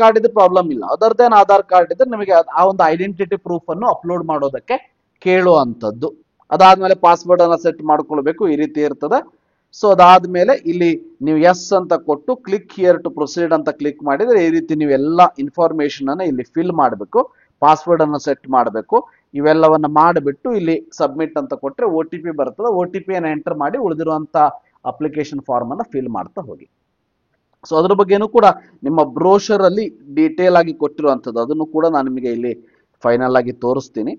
card ಇದ್ರೆ ಪ್ರಾಬ್ಲಮ್ ಇಲ್ಲ. ಅದರ್ ದ್ಯಾನ್ ಆಧಾರ್ ಕಾರ್ಡ್ ಇದ್ರೆ ನಿಮಗೆ ಆ ಒಂದು ಐಡೆಂಟಿಟಿ ಪ್ರೂಫ್ ಅನ್ನು ಅಪ್ಲೋಡ್ ಮಾಡೋದಕ್ಕೆ ಕೇಳುವಂಥದ್ದು. ಅದಾದ್ಮೇಲೆ ಪಾಸ್ವರ್ಡ್ ಅನ್ನ ಸೆಟ್ ಮಾಡ್ಕೊಳ್ಬೇಕು, ಈ ರೀತಿ ಇರ್ತದೆ. ಸೊ ಅದಾದ್ಮೇಲೆ ಇಲ್ಲಿ ನೀವು ಎಸ್ ಅಂತ ಕೊಟ್ಟು ಕ್ಲಿಕ್ ಹಿಯರ್ ಟು ಪ್ರೊಸೀಡ್ ಅಂತ ಕ್ಲಿಕ್ ಮಾಡಿದ್ರೆ ಈ ರೀತಿ ನೀವು ಎಲ್ಲ ಇನ್ಫಾರ್ಮೇಶನ್ ಅನ್ನ ಇಲ್ಲಿ ಫಿಲ್ ಮಾಡಬೇಕು. ಪಾಸ್ವರ್ಡ್ ಅನ್ನು ಸೆಟ್ ಮಾಡಬೇಕು. ಇವೆಲ್ಲವನ್ನ ಮಾಡಿಬಿಟ್ಟು ಇಲ್ಲಿ ಸಬ್ಮಿಟ್ ಅಂತ ಕೊಟ್ಟರೆ ಒ ಟಿ ಪಿ ಬರ್ತದೆ. ಒ ಟಿ ಪಿಯನ್ನು ಎಂಟರ್ ಮಾಡಿ ಉಳಿದಿರುವಂಥ ಅಪ್ಲಿಕೇಶನ್ ಫಾರ್ಮ್ ಅನ್ನು ಫಿಲ್ ಮಾಡ್ತಾ ಹೋಗಿ. ಸೊ ಅದ್ರ ಬಗ್ಗೆನೂ ಕೂಡ ನಿಮ್ಮ ಬ್ರೋಷರ್ ಅಲ್ಲಿ ಡೀಟೇಲ್ ಆಗಿ ಕೊಟ್ಟಿರುವಂಥದ್ದು, ಅದನ್ನು ಕೂಡ ನಾನು ನಿಮಗೆ ಇಲ್ಲಿ ಫೈನಲ್ ಆಗಿ ತೋರಿಸ್ತೀನಿ.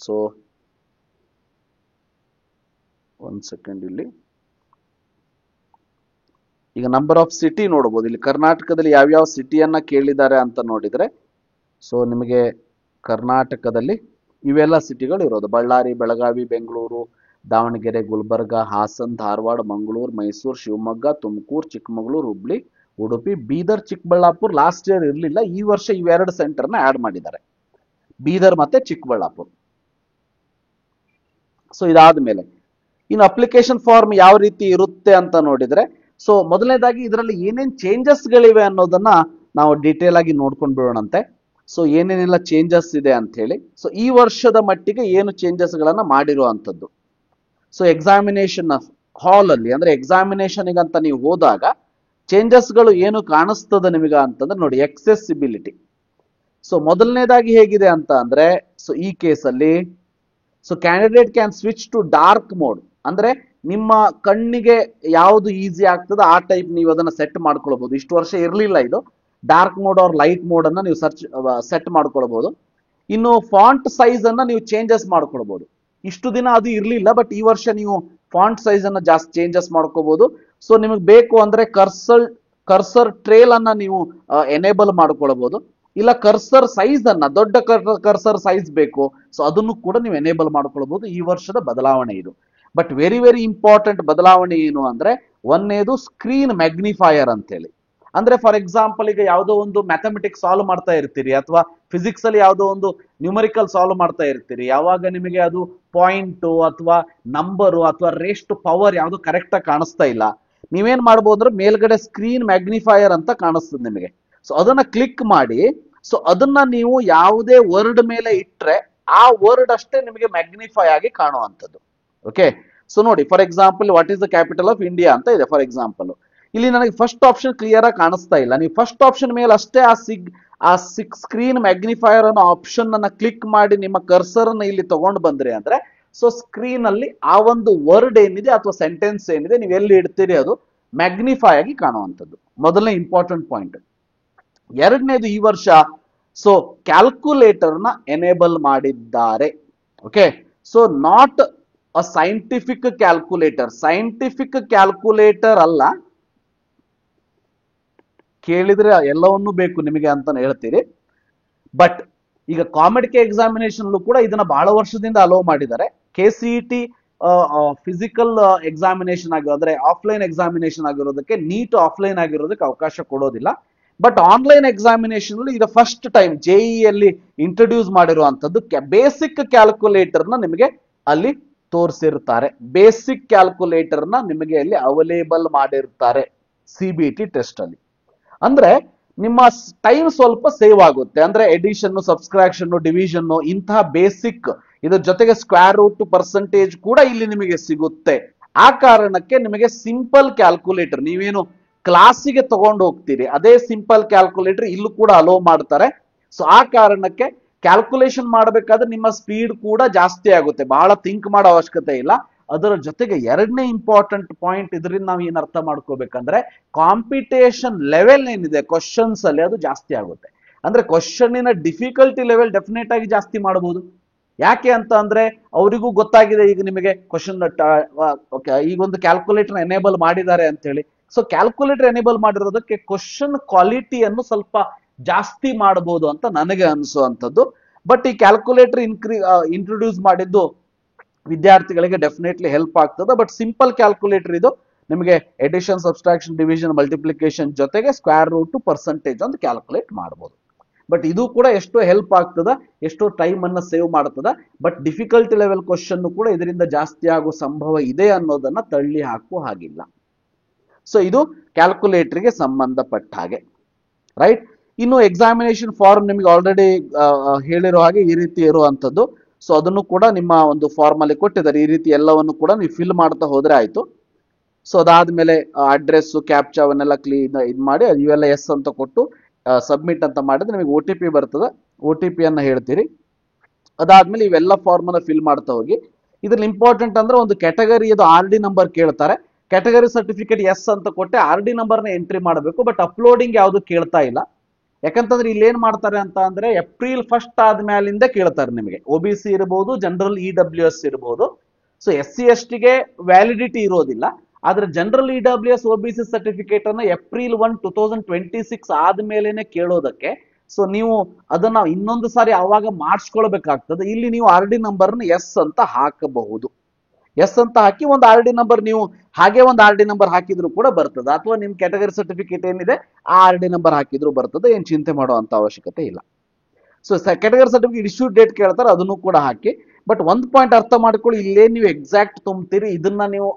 ಸೊ ಒಂದು ಸೆಕೆಂಡ್, ಇಲ್ಲಿ ಈಗ ನಂಬರ್ ಆಫ್ ಸಿಟಿ ನೋಡ್ಬೋದು. ಇಲ್ಲಿ ಕರ್ನಾಟಕದಲ್ಲಿ ಯಾವ್ಯಾವ ಸಿಟಿಯನ್ನ ಕೇಳಿದ್ದಾರೆ ಅಂತ ನೋಡಿದ್ರೆ, ಸೊ ನಿಮಗೆ ಕರ್ನಾಟಕದಲ್ಲಿ ಇವೆಲ್ಲ ಸಿಟಿಗಳು ಇರೋದು: ಬಳ್ಳಾರಿ, ಬೆಳಗಾವಿ, ಬೆಂಗಳೂರು, ದಾವಣಗೆರೆ, ಗುಲ್ಬರ್ಗ, ಹಾಸನ್, ಧಾರವಾಡ, ಮಂಗಳೂರು, ಮೈಸೂರು, ಶಿವಮೊಗ್ಗ, ತುಮಕೂರು, ಚಿಕ್ಕಮಗಳೂರು, ಹುಬ್ಳಿ, ಉಡುಪಿ, ಬೀದರ್, ಚಿಕ್ಕಬಳ್ಳಾಪುರ. ಲಾಸ್ಟ್ ಇಯರ್ ಇರಲಿಲ್ಲ, ಈ ವರ್ಷ ಇವೆರಡು ಸೆಂಟರ್ನ ಆಡ್ ಮಾಡಿದ್ದಾರೆ, ಬೀದರ್ ಮತ್ತೆ ಚಿಕ್ಕಬಳ್ಳಾಪುರ. ಸೊ ಇದಾದ್ಮೇಲೆ ಇನ್ನು ಅಪ್ಲಿಕೇಶನ್ ಫಾರ್ಮ್ ಯಾವ ರೀತಿ ಇರುತ್ತೆ ಅಂತ ನೋಡಿದ್ರೆ, ಸೊ ಮೊದಲನೇದಾಗಿ ಇದರಲ್ಲಿ ಏನೇನ್ ಚೇಂಜಸ್ಗಳಿವೆ ಅನ್ನೋದನ್ನ ನಾವು ಡೀಟೇಲ್ ಆಗಿ ನೋಡ್ಕೊಂಡು ಬಿಡೋಣಂತೆ. ಸೊ ಏನೇನೆಲ್ಲ ಚೇಂಜಸ್ ಇದೆ ಅಂತ ಹೇಳಿ. ಸೊ ಈ ವರ್ಷದ ಮಟ್ಟಿಗೆ ಏನು ಚೇಂಜಸ್ ಗಳನ್ನ ಮಾಡಿರುವಂತದ್ದು. ಸೊ ಎಕ್ಸಾಮಿನೇಷನ್ ಹಾಲ್ ಅಲ್ಲಿ, ಅಂದ್ರೆ ಎಕ್ಸಾಮಿನೇಷನ್ ಅಂತ ನೀವು ಹೋದಾಗ ಚೇಂಜಸ್ ಗಳು ಏನು ಕಾಣಿಸ್ತದೆ ನಿಮಗೆ ಅಂತಂದ್ರೆ ನೋಡಿ, ಎಕ್ಸೆಸಿಬಿಲಿಟಿ. ಸೊ ಮೊದಲನೇದಾಗಿ ಹೇಗಿದೆ ಅಂತ ಅಂದ್ರೆ, ಸೊ ಈ ಕೇಸಲ್ಲಿ so candidate can switch to dark mode, ಅಂದ್ರೆ ನಿಮ್ಮ ಕಣ್ಣಿಗೆ ಯಾವುದು ಈಸಿ ಆಗ್ತದೆ ಆ ಟೈಪ್ ನೀವು ಅದನ್ನ ಸೆಟ್ ಮಾಡ್ಕೊಳ್ಬಹುದು. ಇಷ್ಟು ವರ್ಷ ಇರಲಿಲ್ಲ ಇದು. Dark mode or light mode ಅನ್ನ ನೀವು ಸೆಟ್ ಮಾಡ್ಕೊಳ್ಬಹುದು. ಇನ್ನು ಫಾಂಟ್ ಸೈಜ್ ಅನ್ನ ನೀವು ಚೇಂಜಸ್ ಮಾಡ್ಕೊಳ್ಬಹುದು. ಇಷ್ಟು ದಿನ ಅದು ಇರಲಿಲ್ಲ, ಬಟ್ ಈ ವರ್ಷ ನೀವು ಫಾಂಟ್ ಸೈಜ್ ಅನ್ನ ಜಾಸ್ತಿ ಚೇಂಜಸ್ ಮಾಡ್ಕೋಬಹುದು. ಸೊ ನಿಮಗೆ ಬೇಕು ಅಂದ್ರೆ ಕರ್ಸರ್ ಟ್ರೇಲ್ ಅನ್ನ ನೀವು ಎನೇಬಲ್ ಮಾಡ್ಕೊಳ್ಬಹುದು. ಇಲ್ಲ ಕರ್ಸರ್ ಸೈಜ್ ಅನ್ನ, ದೊಡ್ಡ ಕರ್ಸರ್ ಸೈಜ್ ಬೇಕು, ಸೊ ಅದನ್ನು ಕೂಡ ನೀವು ಎನೇಬಲ್ ಮಾಡ್ಕೊಳ್ಬಹುದು. ಈ ವರ್ಷದ ಬದಲಾವಣೆ ಇದು. ಬಟ್ ವೆರಿ ವೆರಿ ಇಂಪಾರ್ಟೆಂಟ್ ಬದಲಾವಣೆ ಏನು ಅಂದ್ರೆ, ಒಂದನೇದು ಸ್ಕ್ರೀನ್ ಮ್ಯಾಗ್ನಿಫೈಯರ್ ಅಂತ ಹೇಳಿ. ಅಂದ್ರೆ ಫಾರ್ ಎಕ್ಸಾಂಪಲ್, ಈಗ ಯಾವುದೋ ಒಂದು ಮ್ಯಾಥಮೆಟಿಕ್ಸ್ ಸಾಲ್ವ್ ಮಾಡ್ತಾ ಇರ್ತೀರಿ, ಅಥವಾ ಫಿಸಿಕ್ಸ್ ಅಲ್ಲಿ ಯಾವುದೋ ಒಂದು ನ್ಯೂಮರಿಕಲ್ ಸಾಲ್ವ್ ಮಾಡ್ತಾ ಇರ್ತೀರಿ. ಯಾವಾಗ ನಿಮಗೆ ಅದು ಪಾಯಿಂಟ್ ಅಥವಾ ನಂಬರು ಅಥವಾ ರೇಸ್ಟ್ ಪವರ್ ಯಾವುದು ಕರೆಕ್ಟ್ ಆಗಿ ಕಾಣಿಸ್ತಾ ಇಲ್ಲ, ನೀವೇನ್ ಮಾಡ್ಬೋದು ಅಂದ್ರೆ ಮೇಲ್ಗಡೆ ಸ್ಕ್ರೀನ್ ಮ್ಯಾಗ್ನಿಫೈಯರ್ ಅಂತ ಕಾಣಿಸ್ತದೆ ನಿಮಗೆ. ಸೊ ಅದನ್ನ ಕ್ಲಿಕ್ ಮಾಡಿ, ಸೊ ಅದನ್ನ ನೀವು ಯಾವುದೇ ವರ್ಡ್ ಮೇಲೆ ಇಟ್ರೆ ಆ ವರ್ಡ್ ಅಷ್ಟೇ ನಿಮಗೆ ಮ್ಯಾಗ್ನಿಫೈ ಆಗಿ ಕಾಣುವಂಥದ್ದು. ಓಕೆ, ಸೊ ನೋಡಿ, for example what is the capital of India ಅಂತ ಇದೆ ಫಾರ್ ಎಕ್ಸಾಂಪಲ್. ಇಲ್ಲಿ ನನಗೆ ಫಸ್ಟ್ ಆಪ್ಷನ್ ಕ್ಲಿಯರ್ ಆಗಿ ಕಾಣಿಸ್ತಾ ಇಲ್ಲ. ನೀವು ಫಸ್ಟ್ ಆಪ್ಷನ್ ಮೇಲೆ ಅಷ್ಟೇ ಆ ಸ್ಕ್ರೀನ್ ಮ್ಯಾಗ್ನಿಫೈಯರ್ ಅನ್ನೋ ಆಪ್ಷನ್ ಅನ್ನ ಕ್ಲಿಕ್ ಮಾಡಿ ನಿಮ್ಮ ಕರ್ಸರ್ ಅನ್ನ ಇಲ್ಲಿ ತಗೊಂಡು ಬಂದ್ರಿ ಅಂದ್ರೆ, ಸೊ ಸ್ಕ್ರೀನ್ ಅಲ್ಲಿ ಆ ಒಂದು ವರ್ಡ್ ಏನಿದೆ ಅಥವಾ ಸೆಂಟೆನ್ಸ್ ಏನಿದೆ ನೀವು ಎಲ್ಲಿ ಇಡ್ತೀರಿ ಅದು ಮ್ಯಾಗ್ನಿಫೈ ಆಗಿ ಕಾಣುವಂಥದ್ದು. ಮೊದಲನೇ ಇಂಪಾರ್ಟೆಂಟ್ ಪಾಯಿಂಟ್. ಎರಡನೇದು, ಈ ವರ್ಷ ಸೊ ಕ್ಯಾಲ್ಕುಲೇಟರ್ ನ ಎನೇಬಲ್ ಮಾಡಿದ್ದಾರೆ. Okay, so not a scientific calculator. Scientific calculator ಅಲ್ಲ, ಕೇಳಿದ್ರೆ ಎಲ್ಲವನ್ನೂ ಬೇಕು ನಿಮಗೆ ಅಂತ ಹೇಳ್ತೀರಿ. ಬಟ್ ಈಗ ಕಾಮೆಡಿಕೆ ಎಕ್ಸಾಮಿನೇಷನ್ ಕೂಡ ಇದನ್ನ ಬಹಳ ವರ್ಷದಿಂದ ಅಲೋ ಮಾಡಿದ್ದಾರೆ. KCET ಫಿಸಿಕಲ್ ಎಕ್ಸಾಮಿನೇಷನ್ ಆಗಿರೋದ್ರೆ ಆಫ್ಲೈನ್ ಎಕ್ಸಾಮಿನೇಷನ್ ಆಗಿರೋದಕ್ಕೆ, ನೀಟ್ ಆಫ್ಲೈನ್ ಆಗಿರೋದಕ್ಕೆ ಅವಕಾಶ ಕೊಡೋದಿಲ್ಲ. ಬಟ್ ಆನ್ಲೈನ್ ಎಕ್ಸಾಮಿನೇಷನ್ ಇದು ಫಸ್ಟ್ ಟೈಮ್ JEE ಅಲ್ಲಿ ಇಂಟ್ರೊಡ್ಯೂಸ್ ಮಾಡಿರುವಂತದ್ದು ಬೇಸಿಕ್ ಕ್ಯಾಲ್ಕುಲೇಟರ್ ನ ನಿಮಗೆ ಅಲ್ಲಿ ತೋರಿಸಿರ್ತಾರೆ. ಬೇಸಿಕ್ ಕ್ಯಾಲ್ಕುಲೇಟರ್ ನ ನಿಮಗೆ ಅಲ್ಲಿ ಅವೈಲೇಬಲ್ ಮಾಡಿರ್ತಾರೆ CBT ಟೆಸ್ಟ್ ಅಲ್ಲಿ. ಅಂದ್ರೆ ನಿಮ್ಮ ಟೈಮ್ ಸ್ವಲ್ಪ ಸೇವ್ ಆಗುತ್ತೆ. ಅಂದ್ರೆ ಎಡಿಷನ್, ಸಬ್ಸ್ಟ್ರಾಕ್ಷನ್, ಡಿವಿಷನ್, ಇಂತಹ ಬೇಸಿಕ್, ಇದ್ರ ಜೊತೆಗೆ ಸ್ಕ್ವೇರ್ ರೂಟ್, ಪರ್ಸೆಂಟೇಜ್ ಕೂಡ ಇಲ್ಲಿ ನಿಮಗೆ ಸಿಗುತ್ತೆ. ಆ ಕಾರಣಕ್ಕೆ ನಿಮಗೆ ಸಿಂಪಲ್ ಕ್ಯಾಲ್ಕುಲೇಟರ್, ನೀವೇನು ಕ್ಲಾಸಿಗೆ ತಗೊಂಡು ಹೋಗ್ತೀರಿ ಅದೇ ಸಿಂಪಲ್ ಕ್ಯಾಲ್ಕುಲೇಟರ್ ಇಲ್ಲೂ ಕೂಡ ಅಲೋ ಮಾಡ್ತಾರೆ. ಸೊ ಆ ಕಾರಣಕ್ಕೆ ಕ್ಯಾಲ್ಕುಲೇಷನ್ ಮಾಡಬೇಕಾದ್ರೆ ನಿಮ್ಮ ಸ್ಪೀಡ್ ಕೂಡ ಜಾಸ್ತಿ ಆಗುತ್ತೆ, ಬಹಳ ಥಿಂಕ್ ಮಾಡೋ ಅವಶ್ಯಕತೆ ಇಲ್ಲ. ಅದರ ಜೊತೆಗೆ ಎರಡನೇ ಇಂಪಾರ್ಟೆಂಟ್ ಪಾಯಿಂಟ್ ಇದರಿಂದ ನಾವು ಏನ್ ಅರ್ಥ ಮಾಡ್ಕೋಬೇಕಂದ್ರೆ, ಕಾಂಪಿಟೇಷನ್ ಲೆವೆಲ್ ಏನಿದೆ ಕ್ವಶನ್ಸ್ ಅಲ್ಲಿ ಅದು ಜಾಸ್ತಿ ಆಗುತ್ತೆ. ಅಂದ್ರೆ ಕ್ವಶನ್ನಿನ ಡಿಫಿಕಲ್ಟಿ ಲೆವೆಲ್ ಡೆಫಿನೆಟ್ ಆಗಿ ಜಾಸ್ತಿ ಮಾಡಬಹುದು. ಯಾಕೆ ಅಂತ ಅಂದ್ರೆ ಅವರಿಗೂ ಗೊತ್ತಾಗಿದೆ ಈಗ ನಿಮಗೆ ಕ್ವಶನ್ ಈಗ ಒಂದು ಕ್ಯಾಲ್ಕುಲೇಟರ್ ಎನೇಬಲ್ ಮಾಡಿದ್ದಾರೆ ಅಂತ ಹೇಳಿ. ಸೊ ಕ್ಯಾಲ್ಕುಲೇಟರ್ ಎನೇಬಲ್ ಮಾಡಿರೋದಕ್ಕೆ ಕ್ವಶನ್ ಕ್ವಾಲಿಟಿಯನ್ನು ಸ್ವಲ್ಪ ಜಾಸ್ತಿ ಮಾಡಬಹುದು ಅಂತ ನನಗೆ ಅನಿಸುವಂಥದ್ದು. ಬಟ್ ಈ ಕ್ಯಾಲ್ಕುಲೇಟರ್ ಇಂಟ್ರೊಡ್ಯೂಸ್ ಮಾಡಿದ್ದು ವಿದ್ಯಾರ್ಥಿಗಳಿಗೆ ಡೆಫಿನೆಟ್ಲಿ ಹೆಲ್ಪ್ ಆಗ್ತದೆ. ಬಟ್ ಸಿಂಪಲ್ ಕ್ಯಾಲ್ಕುಲೇಟರ್ ಇದು ನಿಮಗೆ ಎಡಿಷನ್, ಸಬ್ಸ್ಟ್ರಾಕ್ಷನ್, ಡಿವಿಷನ್, ಮಲ್ಟಿಪ್ಲಿಕೇಶನ್ ಜೊತೆಗೆ ಸ್ಕ್ವೇರ್ ರೂಟ್, ಪರ್ಸೆಂಟೇಜ್ ಅಂತ ಕ್ಯಾಲ್ಕುಲೇಟ್ ಮಾಡಬಹುದು. ಬಟ್ ಇದು ಕೂಡ ಎಷ್ಟೋ ಹೆಲ್ಪ್ ಆಗ್ತದ, ಎಷ್ಟೋ ಟೈಮ್ ಅನ್ನ ಸೇವ್ ಮಾಡ್ತದ. ಬಟ್ ಡಿಫಿಕಲ್ಟಿ ಲೆವೆಲ್ ಕ್ವಶನ್ ಕೂಡ ಇದರಿಂದ ಜಾಸ್ತಿ ಆಗೋ ಸಂಭವ ಇದೆ ಅನ್ನೋದನ್ನ ತಳ್ಳಿ ಹಾಕುವ ಹಾಗಿಲ್ಲ. ಸೊ ಇದು ಕ್ಯಾಲ್ಕುಲೇಟರ್ಗೆ ಸಂಬಂಧಪಟ್ಟ ಹಾಗೆ, ರೈಟ್. ಇನ್ನು ಎಕ್ಸಾಮಿನೇಷನ್ ಫಾರ್ಮ್ ನಿಮಗೆ ಆಲ್ರೆಡಿ ಹೇಳಿರೋ ಹಾಗೆ ಈ ರೀತಿ ಇರುವಂತದ್ದು. ಸೊ ಅದನ್ನು ಕೂಡ ನಿಮ್ಮ ಒಂದು ಫಾರ್ಮ್ ಅಲ್ಲಿ ಕೊಟ್ಟಿದ್ದಾರೆ. ಈ ರೀತಿ ಎಲ್ಲವನ್ನು ಕೂಡ ನೀವು ಫಿಲ್ ಮಾಡ್ತಾ ಹೋದ್ರೆ ಆಯ್ತು. ಸೊ ಅದಾದ್ಮೇಲೆ ಅಡ್ರೆಸ್, ಕ್ಯಾಪ್ಚಾ ಅವನ್ನೆಲ್ಲ ಕ್ಲೀನ್ ಇದು ಮಾಡಿ ಇವೆಲ್ಲ ಎಸ್ ಅಂತ ಕೊಟ್ಟು ಸಬ್ಮಿಟ್ ಅಂತ ಮಾಡಿದ್ರೆ ನಿಮಗೆ OTP ಬರ್ತದೆ. OTP ಅನ್ನ ಹೇಳ್ತೀರಿ. ಅದಾದ್ಮೇಲೆ ಇವೆಲ್ಲ ಫಾರ್ಮ್ ಅನ್ನ ಫಿಲ್ ಮಾಡ್ತಾ ಹೋಗಿ. ಇದ್ರಲ್ಲಿ ಇಂಪಾರ್ಟೆಂಟ್ ಅಂದ್ರೆ ಒಂದು ಕ್ಯಾಟಗರಿ ಅದು ಆರ್ ಡಿ ನಂಬರ್ ಕೇಳ್ತಾರೆ. ಕ್ಯಾಟಗರಿ ಸರ್ಟಿಫಿಕೇಟ್ ಎಸ್ ಅಂತ ಕೊಟ್ಟೆ ಆರ್ ಡಿ ನಂಬರ್ನ ಎಂಟ್ರಿ ಮಾಡಬೇಕು. ಬಟ್ ಅಪ್ಲೋಡಿಂಗ್ ಯಾವುದು ಕೇಳ್ತಾ ಇಲ್ಲ. ಯಾಕಂತಂದ್ರೆ ಇಲ್ಲಿ ಏನ್ ಮಾಡ್ತಾರೆ ಅಂತ ಅಂದ್ರೆ ಏಪ್ರಿಲ್ 1 ಆದ್ಮೇಲಿಂದ ಕೇಳ್ತಾರೆ ನಿಮಗೆ. ಒ ಬಿ ಸಿ ಇರಬಹುದು, ಜನರಲ್ EWS ಇರಬಹುದು. ಸೊ SC ST ಗೆ ವ್ಯಾಲಿಡಿಟಿ ಇರೋದಿಲ್ಲ. ಆದ್ರೆ ಜನರಲ್ EWS OBC ಸರ್ಟಿಫಿಕೇಟ್ ಅನ್ನ ಏಪ್ರಿಲ್ 1, 2026 ಆದ್ಮೇಲೆನೆ ಕೇಳೋದಕ್ಕೆ. ಸೊ ನೀವು ಅದನ್ನ ಇನ್ನೊಂದು ಸಾರಿ ಅವಾಗ ಮಾಡಿಸ್ಕೊಳ್ಬೇಕಾಗ್ತದೆ. ಇಲ್ಲಿ ನೀವು ಆರ್ ಡಿ ನಂಬರ್ನ ಎಸ್ ಅಂತ ಹಾಕಬಹುದು. ಎಸ್ ಅಂತ ಹಾಕಿ ಒಂದು ಆರ್ ಡಿ ನಂಬರ್ ನೀವು ಹಾಗೆ ಒಂದು ಆರ್ ಡಿ ನಂಬರ್ ಹಾಕಿದ್ರು ಕೂಡ ಬರ್ತದೆ. ಅಥವಾ ನಿಮ್ ಕ್ಯಾಟಗರಿ ಸರ್ಟಿಫಿಕೇಟ್ ಏನಿದೆ ಆ ಆರ್ ಡಿ ನಂಬರ್ ಹಾಕಿದ್ರು ಬರ್ತದೆ. ಏನ್ ಚಿಂತೆ ಮಾಡುವಂತ ಅವಶ್ಯಕತೆ ಇಲ್ಲ. So category certificate issue date ಕೇಳ್ತಾರೆ, ಅದನ್ನು ಕೂಡ ಹಾಕಿ. ಬಟ್ ಒಂದು ಪಾಯಿಂಟ್ ಅರ್ಥ ಮಾಡ್ಕೊಳ್ಳಿ, ಇಲ್ಲೇ ನೀವು ಎಕ್ಸಾಕ್ಟ್ ತುಂಬ್ತೀರಿ, ಇದನ್ನ ನೀವು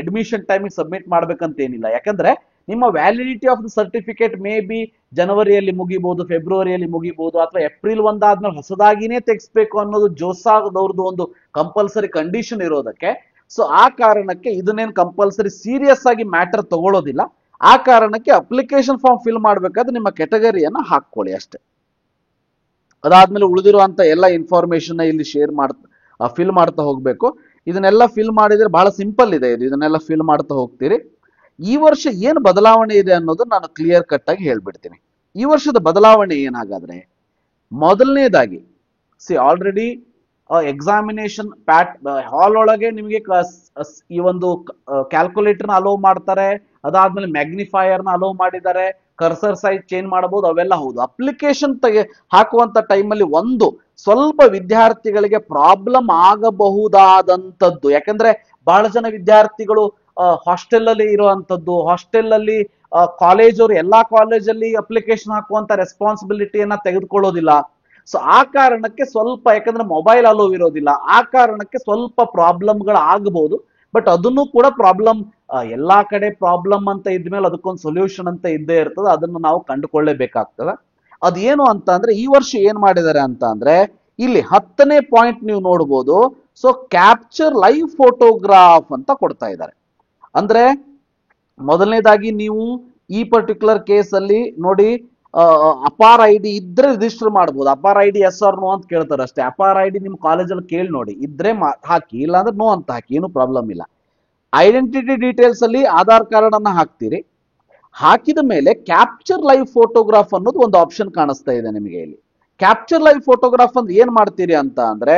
ಅಡ್ಮಿಷನ್ ಟೈಮಿಗೆ ಸಬ್ಮಿಟ್ ಮಾಡ್ಬೇಕಂತ ಏನಿಲ್ಲ. ಯಾಕಂದ್ರೆ ನಿಮ್ಮ validity of the certificate may be ಜನವರಿಯಲ್ಲಿ ಮುಗಿಬಹುದು, ಫೆಬ್ರವರಿಯಲ್ಲಿ ಮುಗಿಬಹುದು, ಅಥವಾ ಏಪ್ರಿಲ್ 1 ಆದ್ಮೇಲೆ ಹೊಸದಾಗಿನೇ ತೆಗಿಸ್ಬೇಕು ಅನ್ನೋದು ಜೋಸಾದವ್ರದ್ದು ಒಂದು ಕಂಪಲ್ಸರಿ ಕಂಡೀಷನ್ ಇರೋದಕ್ಕೆ. ಸೊ ಆ ಕಾರಣಕ್ಕೆ ಇದನ್ನೇನು ಕಂಪಲ್ಸರಿ ಸೀರಿಯಸ್ ಆಗಿ ಮ್ಯಾಟರ್ ತಗೊಳ್ಳೋದಿಲ್ಲ. ಆ ಕಾರಣಕ್ಕೆ ಅಪ್ಲಿಕೇಶನ್ ಫಾರ್ಮ್ ಫಿಲ್ ಮಾಡ್ಬೇಕಾದ್ರೆ ನಿಮ್ಮ ಕೆಟಗರಿಯನ್ನ ಹಾಕೊಳ್ಳಿ ಅಷ್ಟೇ. ಅದಾದ್ಮೇಲೆ ಉಳಿದಿರುವಂತ ಎಲ್ಲ ಇನ್ಫಾರ್ಮೇಶನ್ ಇಲ್ಲಿ ಫಿಲ್ ಮಾಡ್ತಾ ಹೋಗ್ಬೇಕು. ಇದನ್ನೆಲ್ಲ ಫಿಲ್ ಮಾಡಿದ್ರೆ ಬಹಳ ಸಿಂಪಲ್ ಇದೆ ಇದು. ಇದನ್ನೆಲ್ಲ ಫಿಲ್ ಮಾಡ್ತಾ ಹೋಗ್ತೀರಿ. ಈ ವರ್ಷ ಏನು ಬದಲಾವಣೆ ಇದೆ ಅನ್ನೋದು ನಾನು ಕ್ಲಿಯರ್ ಕಟ್ ಆಗಿ ಹೇಳ್ಬಿಡ್ತೀನಿ. ಈ ವರ್ಷದ ಬದಲಾವಣೆ ಏನಾಗಾದ್ರೆ, ಮೊದಲನೇದಾಗಿ ಆಲ್ರೆಡಿ ಎಕ್ಸಾಮಿನೇಷನ್ ಹಾಲ್ ಒಳಗೆ ನಿಮಗೆ ಈ ಒಂದು ಕ್ಯಾಲ್ಕುಲೇಟರ್ನ ಅಲೋ ಮಾಡ್ತಾರೆ. ಅದಾದ್ಮೇಲೆ ಮ್ಯಾಗ್ನಿಫೈಯರ್ನ ಅಲೋ ಮಾಡಿದ್ದಾರೆ. ಕರ್ಸರ್ ಸೈಜ್ ಚೇಂಜ್ ಮಾಡಬಹುದು, ಅವೆಲ್ಲ ಹೌದು. ಅಪ್ಲಿಕೇಶನ್ ಹಾಕುವಂತ ಟೈಮಲ್ಲಿ ಒಂದು ಸ್ವಲ್ಪ ವಿದ್ಯಾರ್ಥಿಗಳಿಗೆ ಪ್ರಾಬ್ಲಮ್ ಆಗಬಹುದಾದಂಥದ್ದು. ಯಾಕಂದ್ರೆ ಬಹಳ ಜನ ವಿದ್ಯಾರ್ಥಿಗಳು ಹಾಸ್ಟೆಲ್ ಅಲ್ಲಿ ಇರುವಂತದ್ದು, ಹಾಸ್ಟೆಲ್ ಅಲ್ಲಿ ಕಾಲೇಜವರು ಎಲ್ಲಾ ಕಾಲೇಜಲ್ಲಿ ಅಪ್ಲಿಕೇಶನ್ ಹಾಕುವಂತ ರೆಸ್ಪಾನ್ಸಿಬಿಲಿಟಿಯನ್ನ ತೆಗೆದುಕೊಳ್ಳೋದಿಲ್ಲ. ಸೊ ಆ ಕಾರಣಕ್ಕೆ ಸ್ವಲ್ಪ, ಯಾಕಂದ್ರೆ ಮೊಬೈಲ್ ಅಲೋ ಇರೋದಿಲ್ಲ, ಆ ಕಾರಣಕ್ಕೆ ಸ್ವಲ್ಪ ಪ್ರಾಬ್ಲಮ್ಗಳು ಆಗಬಹುದು. ಬಟ್ ಅದನ್ನು ಕೂಡ ಪ್ರಾಬ್ಲಮ್, ಎಲ್ಲಾ ಕಡೆ ಪ್ರಾಬ್ಲಮ್ ಅಂತ ಇದ್ಮೇಲೆ ಅದಕ್ಕೊಂದು ಸೊಲ್ಯೂಷನ್ ಅಂತ ಇದ್ದೇ ಇರ್ತದೆ. ಅದನ್ನು ನಾವು ಕಂಡುಕೊಳ್ಳೇಬೇಕಾಗ್ತದೆ. ಅದೇನು ಅಂತ ಅಂದ್ರೆ ಈ ವರ್ಷ ಏನ್ ಮಾಡಿದ್ದಾರೆ ಅಂತ ಅಂದ್ರೆ, ಇಲ್ಲಿ 10ನೇ ಪಾಯಿಂಟ್ ನೀವು ನೋಡ್ಬೋದು. ಸೊ ಕ್ಯಾಪ್ಚರ್ ಲೈವ್ ಫೋಟೋಗ್ರಾಫ್ ಅಂತ ಕೊಡ್ತಾ ಇದ್ದಾರೆ. ಅಂದ್ರೆ ಮೊದಲನೇದಾಗಿ ನೀವು ಈ ಪರ್ಟಿಕ್ಯುಲರ್ ಕೇಸ್ ಅಲ್ಲಿ ನೋಡಿ, ಅಪಾರ್ ಐಡಿ ಇದ್ರೆ ರಿಜಿಸ್ಟರ್ ಮಾಡಬಹುದು. ಅಪಾರ್ ಐಡಿ ಎಸ್ ಆರ್ ನೋ ಅಂತ ಕೇಳ್ತಾರೆ ಅಷ್ಟೇ. ಅಪಾರ್ ಐಡಿ ನಿಮ್ ಕಾಲೇಜಲ್ಲಿ ಕೇಳಿ ನೋಡಿ, ಇದ್ರೆ ಹಾಕಿ, ಇಲ್ಲ ಅಂದ್ರೆ ನೋ ಅಂತ ಹಾಕಿ, ಏನು ಪ್ರಾಬ್ಲಮ್ ಇಲ್ಲ. ಐಡೆಂಟಿಟಿ ಡೀಟೇಲ್ಸ್ ಅಲ್ಲಿ ಆಧಾರ್ ಕಾರ್ಡ್ ಅನ್ನ ಹಾಕ್ತೀರಿ. ಹಾಕಿದ ಮೇಲೆ ಕ್ಯಾಪ್ಚರ್ ಲೈವ್ ಫೋಟೋಗ್ರಾಫ್ ಅನ್ನೋದು ಒಂದು ಆಪ್ಷನ್ ಕಾಣಿಸ್ತಾ ಇದೆ ನಿಮಗೆ ಇಲ್ಲಿ. ಕ್ಯಾಪ್ಚರ್ ಲೈವ್ ಫೋಟೋಗ್ರಾಫ್ ಅಂದ್ರೆ ಏನ್ ಮಾಡ್ತೀರಿ ಅಂತ ಅಂದ್ರೆ,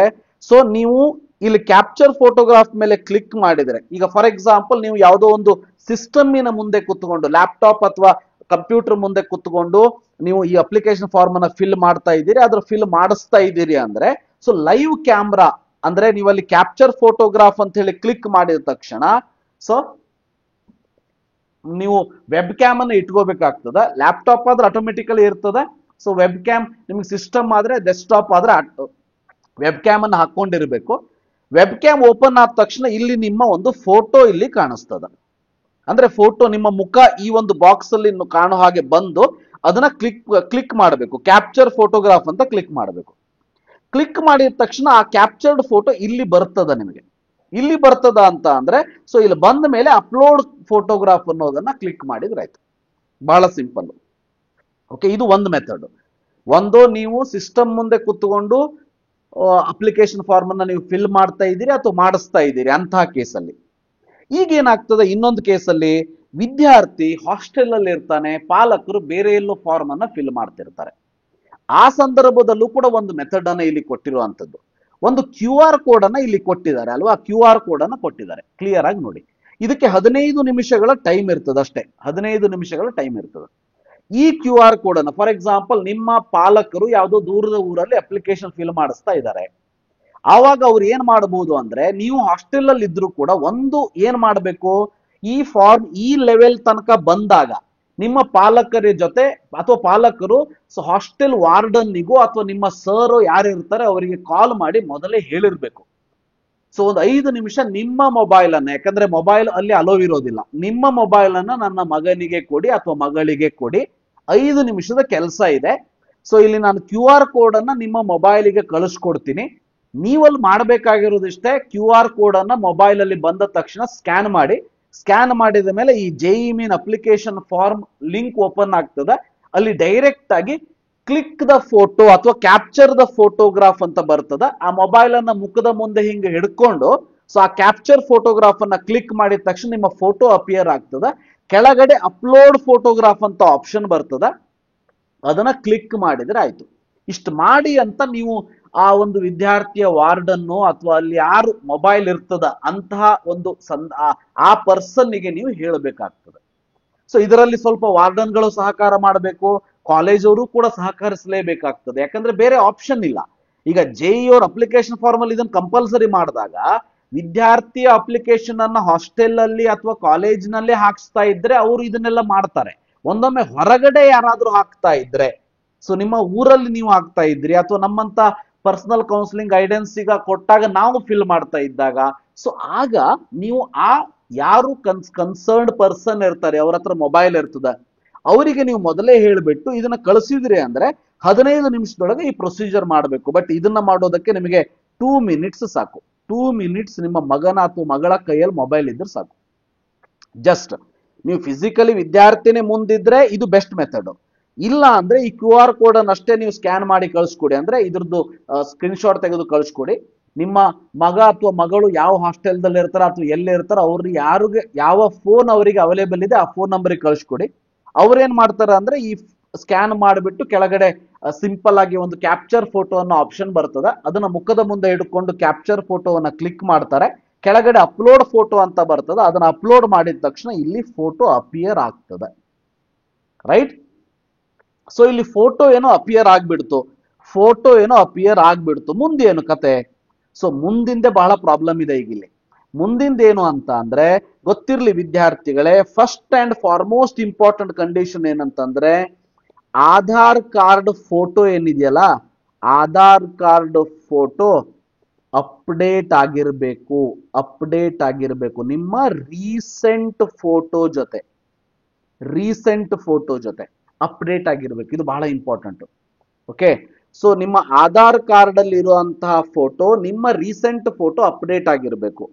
ಸೊ ನೀವು ಇಲ್ಲಿ ಕ್ಯಾಪ್ಚರ್ ಫೋಟೋಗ್ರಾಫ್ ಮೇಲೆ ಕ್ಲಿಕ್ ಮಾಡಿದ್ರೆ, ಈಗ ಫಾರ್ ಎಕ್ಸಾಂಪಲ್ ನೀವು ಯಾವುದೋ ಒಂದು ಸಿಸ್ಟಮಿನ ಮುಂದೆ ಕೂತ್ಕೊಂಡು, ಲ್ಯಾಪ್ಟಾಪ್ ಅಥವಾ ಕಂಪ್ಯೂಟರ್ ಮುಂದೆ ಕೂತ್ಕೊಂಡು ನೀವು ಈ ಅಪ್ಲಿಕೇಶನ್ ಫಾರ್ಮ್ ಅನ್ನ ಫಿಲ್ ಮಾಡ್ತಾ ಇದ್ದೀರಿ, ಅದ್ರ ಫಿಲ್ ಮಾಡಿಸ್ತಾ ಇದ್ದೀರಿ ಅಂದ್ರೆ, ಸೊ ಲೈವ್ ಕ್ಯಾಮ್ರಾ ಅಂದ್ರೆ ನೀವು ಅಲ್ಲಿ ಕ್ಯಾಪ್ಚರ್ ಫೋಟೋಗ್ರಾಫ್ ಅಂತ ಹೇಳಿ ಕ್ಲಿಕ್ ಮಾಡಿದ ತಕ್ಷಣ ಸೊ ನೀವು ವೆಬ್ ಕ್ಯಾಮ್ ಅನ್ನು ಇಟ್ಕೋಬೇಕಾಗ್ತದೆ. ಲ್ಯಾಪ್ಟಾಪ್ ಆದ್ರೆ ಆಟೋಮೆಟಿಕಲಿ ಇರ್ತದೆ. ಸೊ ವೆಬ್ ಕ್ಯಾಮ್ ನಿಮ್ಗೆ ಸಿಸ್ಟಮ್ ಆದ್ರೆ, ಡೆಸ್ಕ್ಟಾಪ್ ಆದ್ರೆ ವೆಬ್ ಕ್ಯಾಮ್ ಅನ್ನು ಹಾಕೊಂಡಿರ್ಬೇಕು. ವೆಬ್ ಕ್ಯಾಮ್ ಓಪನ್ ಆದ ತಕ್ಷಣ ಇಲ್ಲಿ ನಿಮ್ಮ ಒಂದು ಫೋಟೋ ಇಲ್ಲಿ ಕಾಣಿಸ್ತದ. ಅಂದ್ರೆ ಫೋಟೋ ನಿಮ್ಮ ಮುಖ ಈ ಒಂದು ಬಾಕ್ಸ್ ಅಲ್ಲಿ ಕಾಣೋ ಹಾಗೆ ಬಂದು ಅದನ್ನ ಕ್ಲಿಕ್ ಮಾಡಬೇಕು. ಕ್ಯಾಪ್ಚರ್ ಫೋಟೋಗ್ರಾಫ್ ಅಂತ ಕ್ಲಿಕ್ ಮಾಡಬೇಕು. ಕ್ಲಿಕ್ ಮಾಡಿದ ತಕ್ಷಣ ಆ ಕ್ಯಾಪ್ಚರ್ಡ್ ಫೋಟೋ ಇಲ್ಲಿ ಬರ್ತದ ನಿಮಗೆ. ಇಲ್ಲಿ ಬರ್ತದ ಅಂತ ಅಂದ್ರೆ, ಸೊ ಇಲ್ಲಿ ಬಂದ ಮೇಲೆ ಅಪ್ಲೋಡ್ ಫೋಟೋಗ್ರಾಫ್ ಅನ್ನೋದನ್ನ ಕ್ಲಿಕ್ ಮಾಡಿದ್ರೆ ಆಯ್ತು. ಬಹಳ ಸಿಂಪಲ್. ಓಕೆ, ಇದು ಒಂದು ಮೆಥಡ್. ಒಂದು, ನೀವು ಸಿಸ್ಟಮ್ ಮುಂದೆ ಕೂತ್ಕೊಂಡು ಅಪ್ಲಿಕೇಶನ್ ಫಾರ್ಮ್ ಅನ್ನ ನೀವು ಫಿಲ್ ಮಾಡ್ತಾ ಇದ್ದೀರಿ ಅಥವಾ ಮಾಡಿಸ್ತಾ ಇದ್ದೀರಿ ಅಂತಹ ಕೇಸಲ್ಲಿ. ಈಗ ಏನಾಗ್ತದೆ, ಇನ್ನೊಂದು ಕೇಸಲ್ಲಿ ವಿದ್ಯಾರ್ಥಿ ಹಾಸ್ಟೆಲ್ ಅಲ್ಲಿ ಇರ್ತಾನೆ, ಪಾಲಕರು ಬೇರೆ ಎಲ್ಲೋ ಫಾರ್ಮ್ ಅನ್ನ ಫಿಲ್ ಮಾಡ್ತಿರ್ತಾರೆ. ಆ ಸಂದರ್ಭದಲ್ಲೂ ಕೂಡ ಒಂದು ಮೆಥಡ್ ಅನ್ನ ಇಲ್ಲಿ ಕೊಟ್ಟಿರುವಂತದ್ದು. ಒಂದು QR ಕೋಡ್ ಅನ್ನ ಇಲ್ಲಿ ಕೊಟ್ಟಿದ್ದಾರೆ ಅಲ್ವಾ, QR ಕೋಡ್ ಅನ್ನ ಕೊಟ್ಟಿದ್ದಾರೆ. ಕ್ಲಿಯರ್ ಆಗಿ ನೋಡಿ. ಇದಕ್ಕೆ 15 ನಿಮಿಷಗಳ ಟೈಮ್ ಇರ್ತದೆ ಅಷ್ಟೇ. 15 ನಿಮಿಷಗಳ ಟೈಮ್ ಇರ್ತದೆ. ಈ QR ಕೋಡ್ ಅನ್ನ, ಫಾರ್ ಎಕ್ಸಾಂಪಲ್ ನಿಮ್ಮ ಪಾಲಕರು ಯಾವುದೋ ದೂರದ ಊರಲ್ಲಿ ಅಪ್ಲಿಕೇಶನ್ ಫಿಲ್ ಮಾಡಿಸ್ತಾ ಇದ್ದಾರೆ. ಆವಾಗ ಅವ್ರು ಏನ್ ಮಾಡಬಹುದು ಅಂದ್ರೆ, ನೀವು ಹಾಸ್ಟೆಲ್ ಅಲ್ಲಿ ಇದ್ರು ಕೂಡ ಒಂದು ಏನ್ ಮಾಡಬೇಕು, ಈ ಫಾರ್ಮ್ ಈ ಲೆವೆಲ್ ತನಕ ಬಂದಾಗ ನಿಮ್ಮ ಪಾಲಕರ ಜೊತೆ ಅಥವಾ ಪಾಲಕರು ಹಾಸ್ಟೆಲ್ ವಾರ್ಡನ್ನಿಗೂ ಅಥವಾ ನಿಮ್ಮ ಸರ್ ಯಾರು ಇರ್ತಾರೆ ಅವರಿಗೆ ಕಾಲ್ ಮಾಡಿ ಮೊದಲೇ ಹೇಳಿರ್ಬೇಕು. ಸೊ ಒಂದು 5 ನಿಮಿಷ ನಿಮ್ಮ ಮೊಬೈಲ್ ಅನ್ನ, ಯಾಕಂದ್ರೆ ಮೊಬೈಲ್ ಅಲ್ಲಿ ಅಲೋ ಇರೋದಿಲ್ಲ, ನಿಮ್ಮ ಮೊಬೈಲ್ ಅನ್ನ ನನ್ನ ಮಗನಿಗೆ ಕೊಡಿ ಅಥವಾ ಮಗಳಿಗೆ ಕೊಡಿ, 5 ನಿಮಿಷದ ಕೆಲಸ ಇದೆ. ಸೊ ಇಲ್ಲಿ ನಾನು QR ಕೋಡ್ ಅನ್ನ ನಿಮ್ಮ ಮೊಬೈಲಿಗೆ ಕಳಿಸ್ಕೊಡ್ತೀನಿ. ನೀವಲ್ಲಿ ಮಾಡಬೇಕಾಗಿರೋದಿಷ್ಟೇ, QR ಕೋಡ್ ಅನ್ನ ಮೊಬೈಲ್ ಅಲ್ಲಿ ಬಂದ ತಕ್ಷಣ ಸ್ಕ್ಯಾನ್ ಮಾಡಿ. ಸ್ಕ್ಯಾನ್ ಮಾಡಿದ ಮೇಲೆ ಈ JEE ಮೀನ್ ಅಪ್ಲಿಕೇಶನ್ ಫಾರ್ಮ್ ಲಿಂಕ್ ಓಪನ್ ಆಗ್ತದೆ. ಅಲ್ಲಿ ಡೈರೆಕ್ಟ್ ಆಗಿ ಕ್ಲಿಕ್ ದ ಫೋಟೋ ಅಥವಾ ಕ್ಯಾಪ್ಚರ್ ದ ಫೋಟೋಗ್ರಾಫ್ ಅಂತ ಬರ್ತದ. ಆ ಮೊಬೈಲ್ ಅನ್ನ ಮುಖದ ಮುಂದೆ ಹಿಂಗೆ ಹಿಡ್ಕೊಂಡು ಸೊ ಆ ಕ್ಯಾಪ್ಚರ್ ಫೋಟೋಗ್ರಾಫ್ ಅನ್ನ ಕ್ಲಿಕ್ ಮಾಡಿದ ತಕ್ಷಣ ನಿಮ್ಮ ಫೋಟೋ ಅಪಿಯರ್ ಆಗ್ತದ. ಕೆಳಗಡೆ ಅಪ್ಲೋಡ್ ಫೋಟೋಗ್ರಾಫ್ ಅಂತ ಆಪ್ಷನ್ ಬರ್ತದ, ಅದನ್ನ ಕ್ಲಿಕ್ ಮಾಡಿದ್ರೆ ಆಯ್ತು. ಇಷ್ಟು ಮಾಡಿ ಅಂತ ನೀವು ಆ ಒಂದು ವಿದ್ಯಾರ್ಥಿಯ ವಾರ್ಡನ್ನು ಅಥವಾ ಅಲ್ಲಿ ಯಾರು ಮೊಬೈಲ್ ಇರ್ತದ ಅಂತಹ ಒಂದು ಆ ಪರ್ಸನ್ನಿಗೆ ನೀವು ಹೇಳಬೇಕಾಗ್ತದೆ. ಸೊ ಇದರಲ್ಲಿ ಸ್ವಲ್ಪ ವಾರ್ಡನ್ಗಳು ಸಹಕಾರ ಮಾಡಬೇಕು, ಕಾಲೇಜ್ ಅವರು ಕೂಡ ಸಹಕರಿಸಲೇಬೇಕಾಗ್ತದೆ. ಯಾಕಂದ್ರೆ ಬೇರೆ ಆಪ್ಷನ್ ಇಲ್ಲ. ಈಗ ಜೆಇ ಅವ್ರ ಅಪ್ಲಿಕೇಶನ್ ಫಾರ್ಮ್ ಅಲ್ಲಿ ಇದನ್ನು ಕಂಪಲ್ಸರಿ ಮಾಡಿದಾಗ ವಿದ್ಯಾರ್ಥಿಯ ಅಪ್ಲಿಕೇಶನ್ ಅನ್ನ ಹಾಸ್ಟೆಲ್ ಅಲ್ಲಿ ಅಥವಾ ಕಾಲೇಜ್ ನಲ್ಲಿ ಹಾಕ್ಸ್ತಾ ಇದ್ರೆ ಅವರು ಇದನ್ನೆಲ್ಲ ಮಾಡ್ತಾರೆ. ಒಂದೊಮ್ಮೆ ಹೊರಗಡೆ ಯಾರಾದ್ರೂ ಹಾಕ್ತಾ ಇದ್ರೆ, ಸೊ ನಿಮ್ಮ ಊರಲ್ಲಿ ನೀವು ಹಾಕ್ತಾ ಇದ್ರಿ ಅಥವಾ ನಮ್ಮಂತ ಪರ್ಸನಲ್ ಕೌನ್ಸಿಲಿಂಗ್ ಗೈಡೆನ್ಸ್ ಈಗ ಕೊಟ್ಟಾಗ ನಾವು ಫಿಲ್ ಮಾಡ್ತಾ ಇದ್ದಾಗ, ಸೊ ಆಗ ನೀವು ಆ ಯಾರು ಕನ್ಸರ್ನ್ಡ್ ಪರ್ಸನ್ ಇರ್ತಾರೆ ಅವ್ರ ಹತ್ರ ಮೊಬೈಲ್ ಇರ್ತದ ಅವರಿಗೆ ನೀವು ಮೊದಲೇ ಹೇಳ್ಬಿಟ್ಟು ಇದನ್ನ ಕಳಿಸಿದ್ರಿ ಅಂದ್ರೆ 15 ನಿಮಿಷದೊಳಗೆ ಈ ಪ್ರೊಸೀಜರ್ ಮಾಡಬೇಕು. ಬಟ್ ಇದನ್ನ ಮಾಡೋದಕ್ಕೆ ನಿಮಗೆ 2 ಮಿನಿಟ್ಸ್ ಸಾಕು. 2 ಮಿನಿಟ್ಸ್ ನಿಮ್ಮ ಮಗನ ಅಥವಾ ಮಗಳ ಕೈಯಲ್ಲಿ ಮೊಬೈಲ್ ಇದ್ರೆ ಸಾಕು. ಜಸ್ಟ್ ನೀವು ಫಿಸಿಕಲಿ ವಿದ್ಯಾರ್ಥಿನೇ ಮುಂದಿದ್ರೆ ಇದು ಬೆಸ್ಟ್ ಮೆಥಡ್. ಇಲ್ಲ ಅಂದ್ರೆ ಈ QR ಕೋಡ್ ಅನ್ನು ಅಷ್ಟೇ ನೀವು ಸ್ಕ್ಯಾನ್ ಮಾಡಿ ಕಳಿಸ್ಕೊಡಿ, ಅಂದ್ರೆ ಇದ್ರದ್ದು ಸ್ಕ್ರೀನ್ ಶಾಟ್ ತೆಗೆದು ಕಳಿಸ್ಕೊಡಿ. ನಿಮ್ಮ ಮಗ ಅಥವಾ ಮಗಳು ಯಾವ ಹಾಸ್ಟೆಲ್ದಲ್ಲಿ ಇರ್ತಾರ ಅಥವಾ ಎಲ್ಲಿ ಇರ್ತಾರ ಅವ್ರಿಗೆ ಯಾರಿಗೆ ಯಾವ ಫೋನ್ ಅವರಿಗೆ ಅವೈಲೇಬಲ್ ಇದೆ ಆ ಫೋನ್ ನಂಬರ್ಗೆ ಕಳಿಸ್ಕೊಡಿ. ಅವ್ರೇನ್ ಮಾಡ್ತಾರ ಅಂದ್ರೆ ಈ ಸ್ಕ್ಯಾನ್ ಮಾಡಿಬಿಟ್ಟು ಕೆಳಗಡೆ ಸಿಂಪಲ್ ಆಗಿ ಒಂದು ಕ್ಯಾಪ್ಚರ್ ಫೋಟೋ ಅನ್ನೋ ಆಪ್ಷನ್ ಬರ್ತದೆ, ಅದನ್ನ ಮುಖದ ಮುಂದೆ ಹಿಡ್ಕೊಂಡು ಕ್ಯಾಪ್ಚರ್ ಫೋಟೋವನ್ನ ಕ್ಲಿಕ್ ಮಾಡ್ತಾರೆ. ಕೆಳಗಡೆ ಅಪ್ಲೋಡ್ ಫೋಟೋ ಅಂತ ಬರ್ತದೆ, ಅದನ್ನ ಅಪ್ಲೋಡ್ ಮಾಡಿದ ತಕ್ಷಣ ಇಲ್ಲಿ ಫೋಟೋ ಅಪಿಯರ್ ಆಗ್ತದೆ. ರೈಟ್? ಸೊ ಇಲ್ಲಿ ಫೋಟೋ ಏನೋ ಅಪಿಯರ್ ಆಗ್ಬಿಡ್ತು. ಮುಂದೇನು ಕತೆ? ಸೊ ಮುಂದಿಂದೆ ಬಹಳ ಪ್ರಾಬ್ಲಮ್ ಇದೆ ಈಗ ಇಲ್ಲಿ. ಮುಂದಿಂದೇನು ಅಂತ ಅಂದ್ರೆ ಗೊತ್ತಿರ್ಲಿ ವಿದ್ಯಾರ್ಥಿಗಳೇ, first and foremost important condition ಏನಂತಂದ್ರೆ ಆಧಾರ್ ಕಾರ್ಡ್ ಫೋಟೋ ಏನಿದೆಯಲ್ಲ, ಆಧಾರ್ ಕಾರ್ಡ್ ಫೋಟೋ ಅಪ್ಡೇಟ್ ಆಗಿರ್ಬೇಕು ನಿಮ್ಮ ರೀಸೆಂಟ್ ಫೋಟೋ ಜೊತೆ ಅಪ್ಡೇಟ್ ಆಗಿರ್ಬೇಕು. ಇದು ಬಹಳ ಇಂಪಾರ್ಟೆಂಟ್. ಓಕೆ, ಸೊ ನಿಮ್ಮ ಆಧಾರ್ ಕಾರ್ಡ್ ಅಲ್ಲಿ ಇರುವಂತಹ ಫೋಟೋ ನಿಮ್ಮ ರೀಸೆಂಟ್ ಫೋಟೋ ಅಪ್ಡೇಟ್ ಆಗಿರ್ಬೇಕು.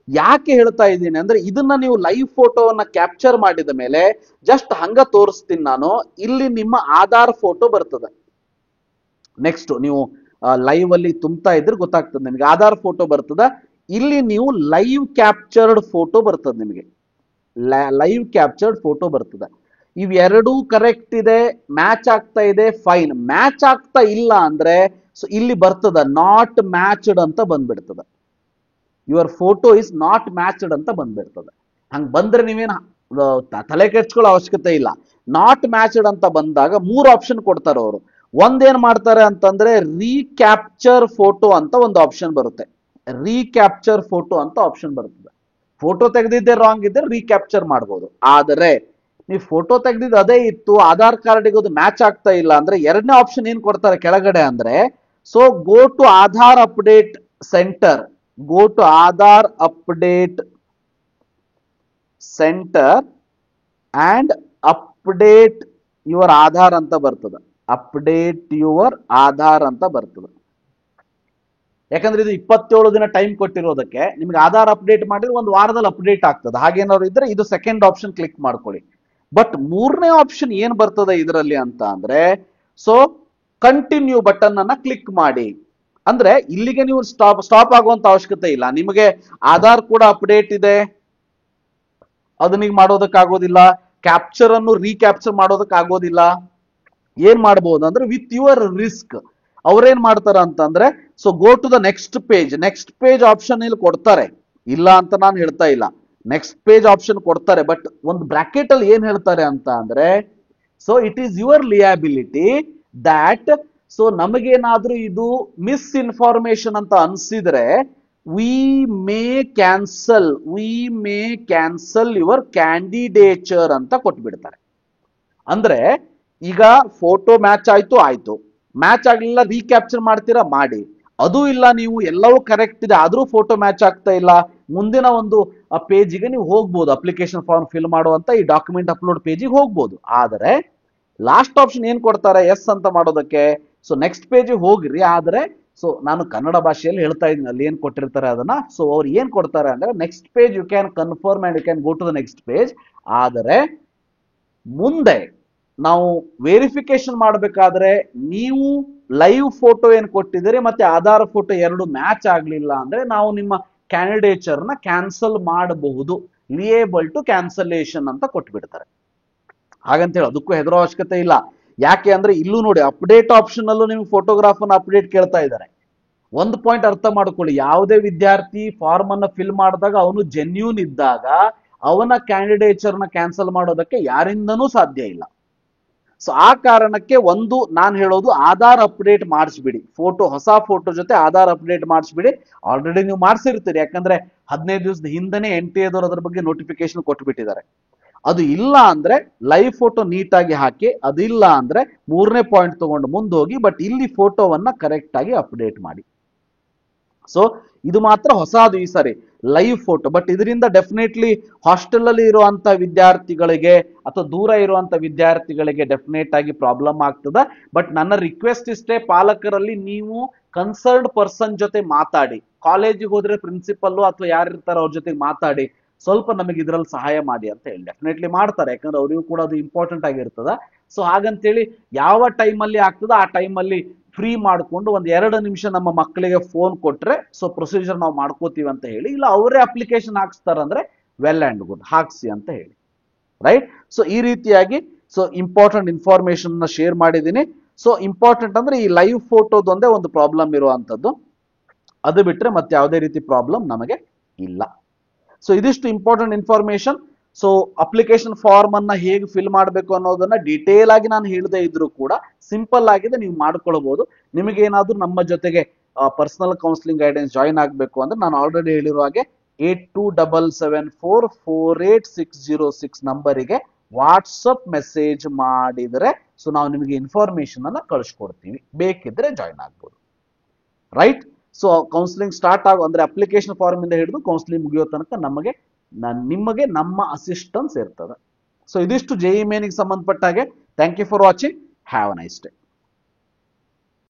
ಯಾಕೆ ಹೇಳ್ತಾ ಇದ್ದೀನಿ ಅಂದ್ರೆ ಇದನ್ನ ನೀವು ಲೈವ್ ಫೋಟೋವನ್ನ ಕ್ಯಾಪ್ಚರ್ ಮಾಡಿದ ಮೇಲೆ ಜಸ್ಟ್ ಹಂಗ ತೋರಿಸ್ತೀನಿ ನಾನು. ಇಲ್ಲಿ ನಿಮ್ಮ ಆಧಾರ್ ಫೋಟೋ ಬರ್ತದೆ. ನೆಕ್ಸ್ಟ್ ನೀವು ಲೈವ್ ಅಲ್ಲಿ ತುಂಬ್ತಾ ಇದ್ರೆ ಗೊತ್ತಾಗ್ತದೆ ನಿಮಗೆ. ಆಧಾರ್ ಫೋಟೋ ಬರ್ತದ, ಇಲ್ಲಿ ನೀವು ಲೈವ್ ಕ್ಯಾಪ್ಚರ್ಡ್ ಫೋಟೋ ಬರ್ತದೆ. ನಿಮಗೆ ಲೈವ್ ಕ್ಯಾಪ್ಚರ್ಡ್ ಫೋಟೋ ಬರ್ತದೆ. ಇವೆರಡೂ ಕರೆಕ್ಟ್ ಇದೆ, ಮ್ಯಾಚ್ ಆಗ್ತಾ ಇದೆ, ಫೈನ್. ಮ್ಯಾಚ್ ಆಗ್ತಾ ಇಲ್ಲ ಅಂದ್ರೆ ಸೊ ಇಲ್ಲಿ ಬರ್ತದ ನಾಟ್ ಮ್ಯಾಚ್ಡ್ ಅಂತ ಬಂದ್ಬಿಡ್ತದೆ. Your photo is not matched ಅಂತ ಬಂದ್ಬಿಡ್ತದೆ. ಹಂಗ ಬಂದ್ರೆ ನೀವೇನು ತಲೆ ಕೆಡ್ಸ್ಕೊಳ್ಳೋ ಅವಶ್ಯಕತೆ ಇಲ್ಲ. ನಾಟ್ ಮ್ಯಾಚ್ಡ್ ಅಂತ ಬಂದಾಗ 3 ಆಪ್ಷನ್ ಕೊಡ್ತಾರೆ ಅವರು. ಒಂದೇನ್ ಮಾಡ್ತಾರೆ ಅಂತಂದ್ರೆ ರೀಕ್ಯಾಪ್ಚರ್ ಫೋಟೋ ಅಂತ ಒಂದು ಆಪ್ಷನ್ ಬರುತ್ತೆ. ಫೋಟೋ ತೆಗೆದಿದ್ದೆ ರಾಂಗ್ ಇದ್ರೆ ರೀಕ್ಯಾಪ್ಚರ್ ಮಾಡ್ಬೋದು. ಆದರೆ ನೀವು ಫೋಟೋ ತೆಗೆದಿದ್ದು ಅದೇ ಇತ್ತು, ಆಧಾರ್ ಕಾರ್ಡಿಗೆ ಅದು ಮ್ಯಾಚ್ ಆಗ್ತಾ ಇಲ್ಲ ಅಂದ್ರೆ ಎರಡನೇ ಆಪ್ಷನ್ ಏನ್ ಕೊಡ್ತಾರೆ ಕೆಳಗಡೆ ಅಂದ್ರೆ, so go to Aadhaar update centre and update your Aadhaar ಅಂತ ಬರ್ತದೆ. ಯಾಕಂದ್ರೆ ಇದು 27 ದಿನ ಟೈಮ್ ಕೊಟ್ಟಿರೋದಕ್ಕೆ ನಿಮ್ಗೆ ಆಧಾರ್ ಅಪ್ಡೇಟ್ ಮಾಡಿದ್ರೆ 1 ವಾರದಲ್ಲಿ ಅಪ್ಡೇಟ್ ಆಗ್ತದೆ. ಹಾಗೇನಾದ್ರು ಇದ್ರೆ ಇದು ಸೆಕೆಂಡ್ ಆಪ್ಷನ್ ಕ್ಲಿಕ್ ಮಾಡ್ಕೊಳ್ಳಿ. ಬಟ್ 3ನೇ ಆಪ್ಷನ್ ಏನ್ ಬರ್ತದೆ ಇದರಲ್ಲಿ ಅಂತ ಅಂದ್ರೆ, ಸೊ ಕಂಟಿನ್ಯೂ ಬಟನ್ ಅನ್ನ ಕ್ಲಿಕ್ ಮಾಡಿ. ಅಂದ್ರೆ ಇಲ್ಲಿಗೆ ನೀವು ಸ್ಟಾಪ್ ಆಗುವಂತ ಅವಶ್ಯಕತೆ ಇಲ್ಲ. ನಿಮಗೆ ಆಧಾರ್ ಕೂಡ ಅಪ್ಡೇಟ್ ಇದೆ, ಅದನ್ನ ಮಾಡೋದಕ್ಕಾಗೋದಿಲ್ಲ. ಕ್ಯಾಪ್ಚರ್ ಅನ್ನು ರೀಕ್ಯಾಪ್ಚರ್ ಮಾಡೋದಕ್ಕಾಗೋದಿಲ್ಲ. ಏನ್ ಮಾಡಬಹುದು ಅಂದ್ರೆ ವಿತ್ ಯುವರ್ ರಿಸ್ಕ್ ಅವ್ರೇನ್ ಮಾಡ್ತಾರ ಅಂತಂದ್ರೆ, so go to the next page option ಇಲ್ಲಿ ಕೊಡ್ತಾರೆ. ಇಲ್ಲ ಅಂತ ನಾನು ಹೇಳ್ತಾ ಇಲ್ಲ, ನೆಕ್ಸ್ಟ್ ಪೇಜ್ ಆಪ್ಷನ್ ಕೊಡ್ತಾರೆ. ಬಟ್ ಒಂದು ಬ್ರಾಕೆಟ್ ಅಲ್ಲಿ ಏನ್ ಹೇಳ್ತಾರೆ ಅಂತ ಅಂದ್ರೆ, so it is your liability that, so ನಮಗೇನಾದ್ರೂ ಇದು ಮಿಸ್ಇನ್ಫಾರ್ಮೇಶನ್ ಅಂತ ಅನ್ಸಿದ್ರೆ we may cancel your candidature ಅಂತ ಕೊಟ್ಬಿಡ್ತಾರೆ. ಅಂದ್ರೆ ಈಗ ಫೋಟೋ ಮ್ಯಾಚ್ ಆಯ್ತು, ಮ್ಯಾಚ್ ಆಗ್ಲಿಲ್ಲ ರೀಕ್ಯಾಪ್ಚರ್ ಮಾಡ್ತೀರಾ ಮಾಡಿ. ಅದು ಇಲ್ಲ, ನೀವು ಎಲ್ಲವೂ ಕರೆಕ್ಟ್ ಇದೆ ಆದ್ರೂ ಫೋಟೋ ಮ್ಯಾಚ್ ಆಗ್ತಾ ಇಲ್ಲ, ಮುಂದಿನ ಒಂದು ಪೇಜಿಗೆ ನೀವು ಹೋಗ್ಬೋದು. ಅಪ್ಲಿಕೇಶನ್ ಫಾರ್ಮ್ ಫಿಲ್ ಮಾಡುವಂತ ಈ ಡಾಕ್ಯುಮೆಂಟ್ ಅಪ್ಲೋಡ್ ಪೇಜಿಗೆ ಹೋಗ್ಬೋದು. ಆದರೆ ಲಾಸ್ಟ್ ಆಪ್ಷನ್ ಏನ್ ಕೊಡ್ತಾರೆ ಎಸ್ ಅಂತ ಮಾಡೋದಕ್ಕೆ, ಸೊ ನೆಕ್ಸ್ಟ್ ಪೇಜ್ ಹೋಗ್ರಿ. ಆದ್ರೆ ಸೊ ನಾನು ಕನ್ನಡ ಭಾಷೆಯಲ್ಲಿ ಹೇಳ್ತಾ ಇದ್ದೀನಿ, ಅಲ್ಲಿ ಏನ್ ಕೊಟ್ಟಿರ್ತಾರೆ ಅದನ್ನ. ಸೊ ಅವ್ರು ಏನ್ ಕೊಡ್ತಾರೆ ಅಂದ್ರೆ next page you can confirm and you can go to the next page. ಆದರೆ ಮುಂದೆ ನಾವು ವೆರಿಫಿಕೇಶನ್ ಮಾಡಬೇಕಾದ್ರೆ ನೀವು ಲೈವ್ ಫೋಟೋ ಏನ್ ಕೊಟ್ಟಿದ್ದೀರಿ ಮತ್ತೆ ಆಧಾರ್ ಫೋಟೋ ಎರಡು ಮ್ಯಾಚ್ ಆಗ್ಲಿಲ್ಲ ಅಂದ್ರೆ ನಾವು ನಿಮ್ಮ ಕ್ಯಾಂಡಿಡೇಚರ್ ನ ಕ್ಯಾನ್ಸಲ್ ಮಾಡಬಹುದು, ಲಿಯೇಬಲ್ ಟು ಕ್ಯಾನ್ಸಲೇಷನ್ ಅಂತ ಕೊಟ್ಬಿಡ್ತಾರೆ. ಹಾಗಂತ ಹೇಳಿ ಅದಕ್ಕೂ ಹೆದರೋ ಅವಶ್ಯಕತೆ ಇಲ್ಲ. ಯಾಕೆ ಅಂದ್ರೆ ಇಲ್ಲೂ ನೋಡಿ ಅಪ್ಡೇಟ್ ಆಪ್ಷನ್ ಅಲ್ಲೂ ನಿಮ್ಗೆ ಫೋಟೋಗ್ರಾಫ್ ಅನ್ನು ಅಪ್ಡೇಟ್ ಕೇಳ್ತಾ ಇದ್ದಾರೆ. ಒಂದು ಪಾಯಿಂಟ್ ಅರ್ಥ ಮಾಡ್ಕೊಳ್ಳಿ, ಯಾವುದೇ ವಿದ್ಯಾರ್ಥಿ ಫಾರ್ಮ್ ಅನ್ನ ಫಿಲ್ ಮಾಡಿದಾಗ ಅವನು ಜೆನ್ಯೂನ್ ಇದ್ದಾಗ ಅವನ ಕ್ಯಾಂಡಿಡೇಚರ್ ನ ಕ್ಯಾನ್ಸಲ್ ಮಾಡೋದಕ್ಕೆ ಯಾರಿಂದನೂ ಸಾಧ್ಯ ಇಲ್ಲ. ಸೊ ಆ ಕಾರಣಕ್ಕೆ ಒಂದು ನಾನು ಹೇಳೋದು ಆಧಾರ್ ಅಪ್ಡೇಟ್ ಮಾಡಿಸ್ಬಿಡಿ, ಫೋಟೋ ಹೊಸ ಫೋಟೋ ಜೊತೆ ಆಧಾರ್ ಅಪ್ಡೇಟ್ ಮಾಡಿಸ್ಬಿಡಿ. ಆಲ್ರೆಡಿ ನೀವು ಮಾಡಿಸಿರ್ತೀರಿ, ಯಾಕಂದ್ರೆ 15 ದಿವಸದ ಹಿಂದೆನೆ NTA ದವರು ಅದ್ರ ಬಗ್ಗೆ ನೋಟಿಫಿಕೇಶನ್ ಕೊಟ್ಬಿಟ್ಟಿದ್ದಾರೆ. ಅದು ಇಲ್ಲ ಅಂದ್ರೆ ಲೈವ್ ಫೋಟೋ ನೀಟಾಗಿ ಹಾಕಿ, ಅದಿಲ್ಲ ಅಂದ್ರೆ 3ನೇ ಪಾಯಿಂಟ್ ತಗೊಂಡು ಮುಂದೋಗಿ, ಬಟ್ ಇಲ್ಲಿ ಫೋಟೋವನ್ನ ಕರೆಕ್ಟ್ ಆಗಿ ಅಪ್ಡೇಟ್ ಮಾಡಿ. ಸೊ ಇದು ಮಾತ್ರ ಹೊಸದು ಈ ಸಾರಿ ಲೈವ್ ಫೋಟೋ. ಬಟ್ ಇದರಿಂದ ಡೆಫಿನೆಟ್ಲಿ ಹಾಸ್ಟೆಲ್ ಅಲ್ಲಿ ಇರುವಂತ ವಿದ್ಯಾರ್ಥಿಗಳಿಗೆ ಅಥವಾ ದೂರ ಇರುವಂತ ವಿದ್ಯಾರ್ಥಿಗಳಿಗೆ ಡೆಫಿನೆಟ್ ಆಗಿ ಪ್ರಾಬ್ಲಮ್ ಆಗ್ತದ. ಬಟ್ ನನ್ನ ರಿಕ್ವೆಸ್ಟ್ ಇಷ್ಟೇ, ಪಾಲಕರಲ್ಲಿ ನೀವು ಕನ್ಸರ್ನ್ಡ್ ಪರ್ಸನ್ ಜೊತೆ ಮಾತಾಡಿ, ಕಾಲೇಜಿಗೆ ಹೋದ್ರೆ ಪ್ರಿನ್ಸಿಪಲ್ ಅಥವಾ ಯಾರಿರ್ತಾರೋ ಅವ್ರ ಜೊತೆಗೆ ಮಾತಾಡಿ, ಸ್ವಲ್ಪ ನಮಗೆ ಇದರಲ್ಲಿ ಸಹಾಯ ಮಾಡಿ ಅಂತ ಹೇಳಿ. ಡೆಫಿನೆಟ್ಲಿ ಮಾಡ್ತಾರೆ, ಯಾಕಂದ್ರೆ ಅವರಿಗೂ ಕೂಡ ಅದು ಇಂಪಾರ್ಟೆಂಟ್ ಆಗಿರ್ತದ. ಸೊ ಹಾಗಂತೇಳಿ ಯಾವ ಟೈಮಲ್ಲಿ ಆಗ್ತದ ಆ ಟೈಮಲ್ಲಿ ಫ್ರೀ ಮಾಡಿಕೊಂಡು ಒಂದ್ 2 ನಿಮಿಷ ನಮ್ಮ ಮಕ್ಕಳಿಗೆ ಫೋನ್ ಕೊಟ್ರೆ ಸೊ ಪ್ರೊಸೀಜರ್ ನಾವು ಮಾಡ್ಕೋತೀವಿ ಅಂತ ಹೇಳಿ, ಇಲ್ಲ ಅವರೇ ಅಪ್ಲಿಕೇಶನ್ ಹಾಕ್ಸ್ತಾರಂದ್ರೆ ವೆಲ್ ಅಂಡ್ ಗುಡ್, ಹಾಕ್ಸಿ ಅಂತ ಹೇಳಿ. ರೈಟ್. ಸೊ ಈ ರೀತಿಯಾಗಿ ಸೊ ಇಂಪಾರ್ಟೆಂಟ್ ಇನ್ಫಾರ್ಮೇಶನ್ ನ ಶೇರ್ ಮಾಡಿದ್ದೀನಿ. ಸೊ ಇಂಪಾರ್ಟೆಂಟ್ ಅಂದ್ರೆ ಈ ಲೈವ್ ಫೋಟೋದೊಂದೇ ಒಂದು ಪ್ರಾಬ್ಲಮ್ ಇರುವಂತದ್ದು, ಅದು ಬಿಟ್ರೆ ಮತ್ತೆ ಯಾವುದೇ ರೀತಿ ಪ್ರಾಬ್ಲಮ್ ನಮಗೆ ಇಲ್ಲ. ಸೊ ಇದಿಷ್ಟು important information. So application form ಅನ್ನ ಹೇಗೆ ಫಿಲ್ ಮಾಡಬೇಕು ಅನ್ನೋದನ್ನ ಡೀಟೇಲ್ ಆಗಿ ನಾನು ಹೇಳದೇ ಇದ್ರು ಕೂಡ ಸಿಂಪಲ್ ಆಗಿದೆ, ನೀವು ಮಾಡ್ಕೊಳ್ಬಹುದು. ನಿಮಗೆ ಏನಾದ್ರೂ ನಮ್ಮ ಜೊತೆಗೆ ಪರ್ಸನಲ್ ಕೌನ್ಸಿಲಿಂಗ್ ಗೈಡೆನ್ಸ್ ಜಾಯಿನ್ ಆಗಬೇಕು ಅಂದ್ರೆ ನಾನು ಆಲ್ರೆಡಿ ಹೇಳಿರುವ ಹಾಗೆ 8277448606 ನಂಬರಿಗೆ ವಾಟ್ಸಪ್ ಮೆಸೇಜ್ ಮಾಡಿದರೆ ಸೊ ನಾವು ನಿಮಗೆ ಇನ್ಫಾರ್ಮೇಶನ್ ಅನ್ನ ಕಳಿಸ್ಕೊಡ್ತೀವಿ, ಬೇಕಿದ್ರೆ ಜಾಯಿನ್ ಆಗ್ಬೋದು. ರೈಟ್. ಸೊ ಕೌನ್ಸಿಲಿಂಗ್ ಸ್ಟಾರ್ಟ್ ಆಗೋ ಅಂದ್ರೆ ಅಪ್ಲಿಕೇಶನ್ ಫಾರ್ಮ್ ಇಂದ ಹಿಡಿದು ಕೌನ್ಸಿಲಿಂಗ್ ಮುಗಿಯೋ ತನಕ ನಿಮಗೆ ನಮ್ಮ ಅಸಿಸ್ಟೆನ್ಸ್ ಇರ್ತದೆ. ಸೊ ಇದಿಷ್ಟು JEE ಮೇನ್ಗೆ ಸಂಬಂಧಪಟ್ಟ ಹಾಗೆ. Thank you for watching. Have a nice day.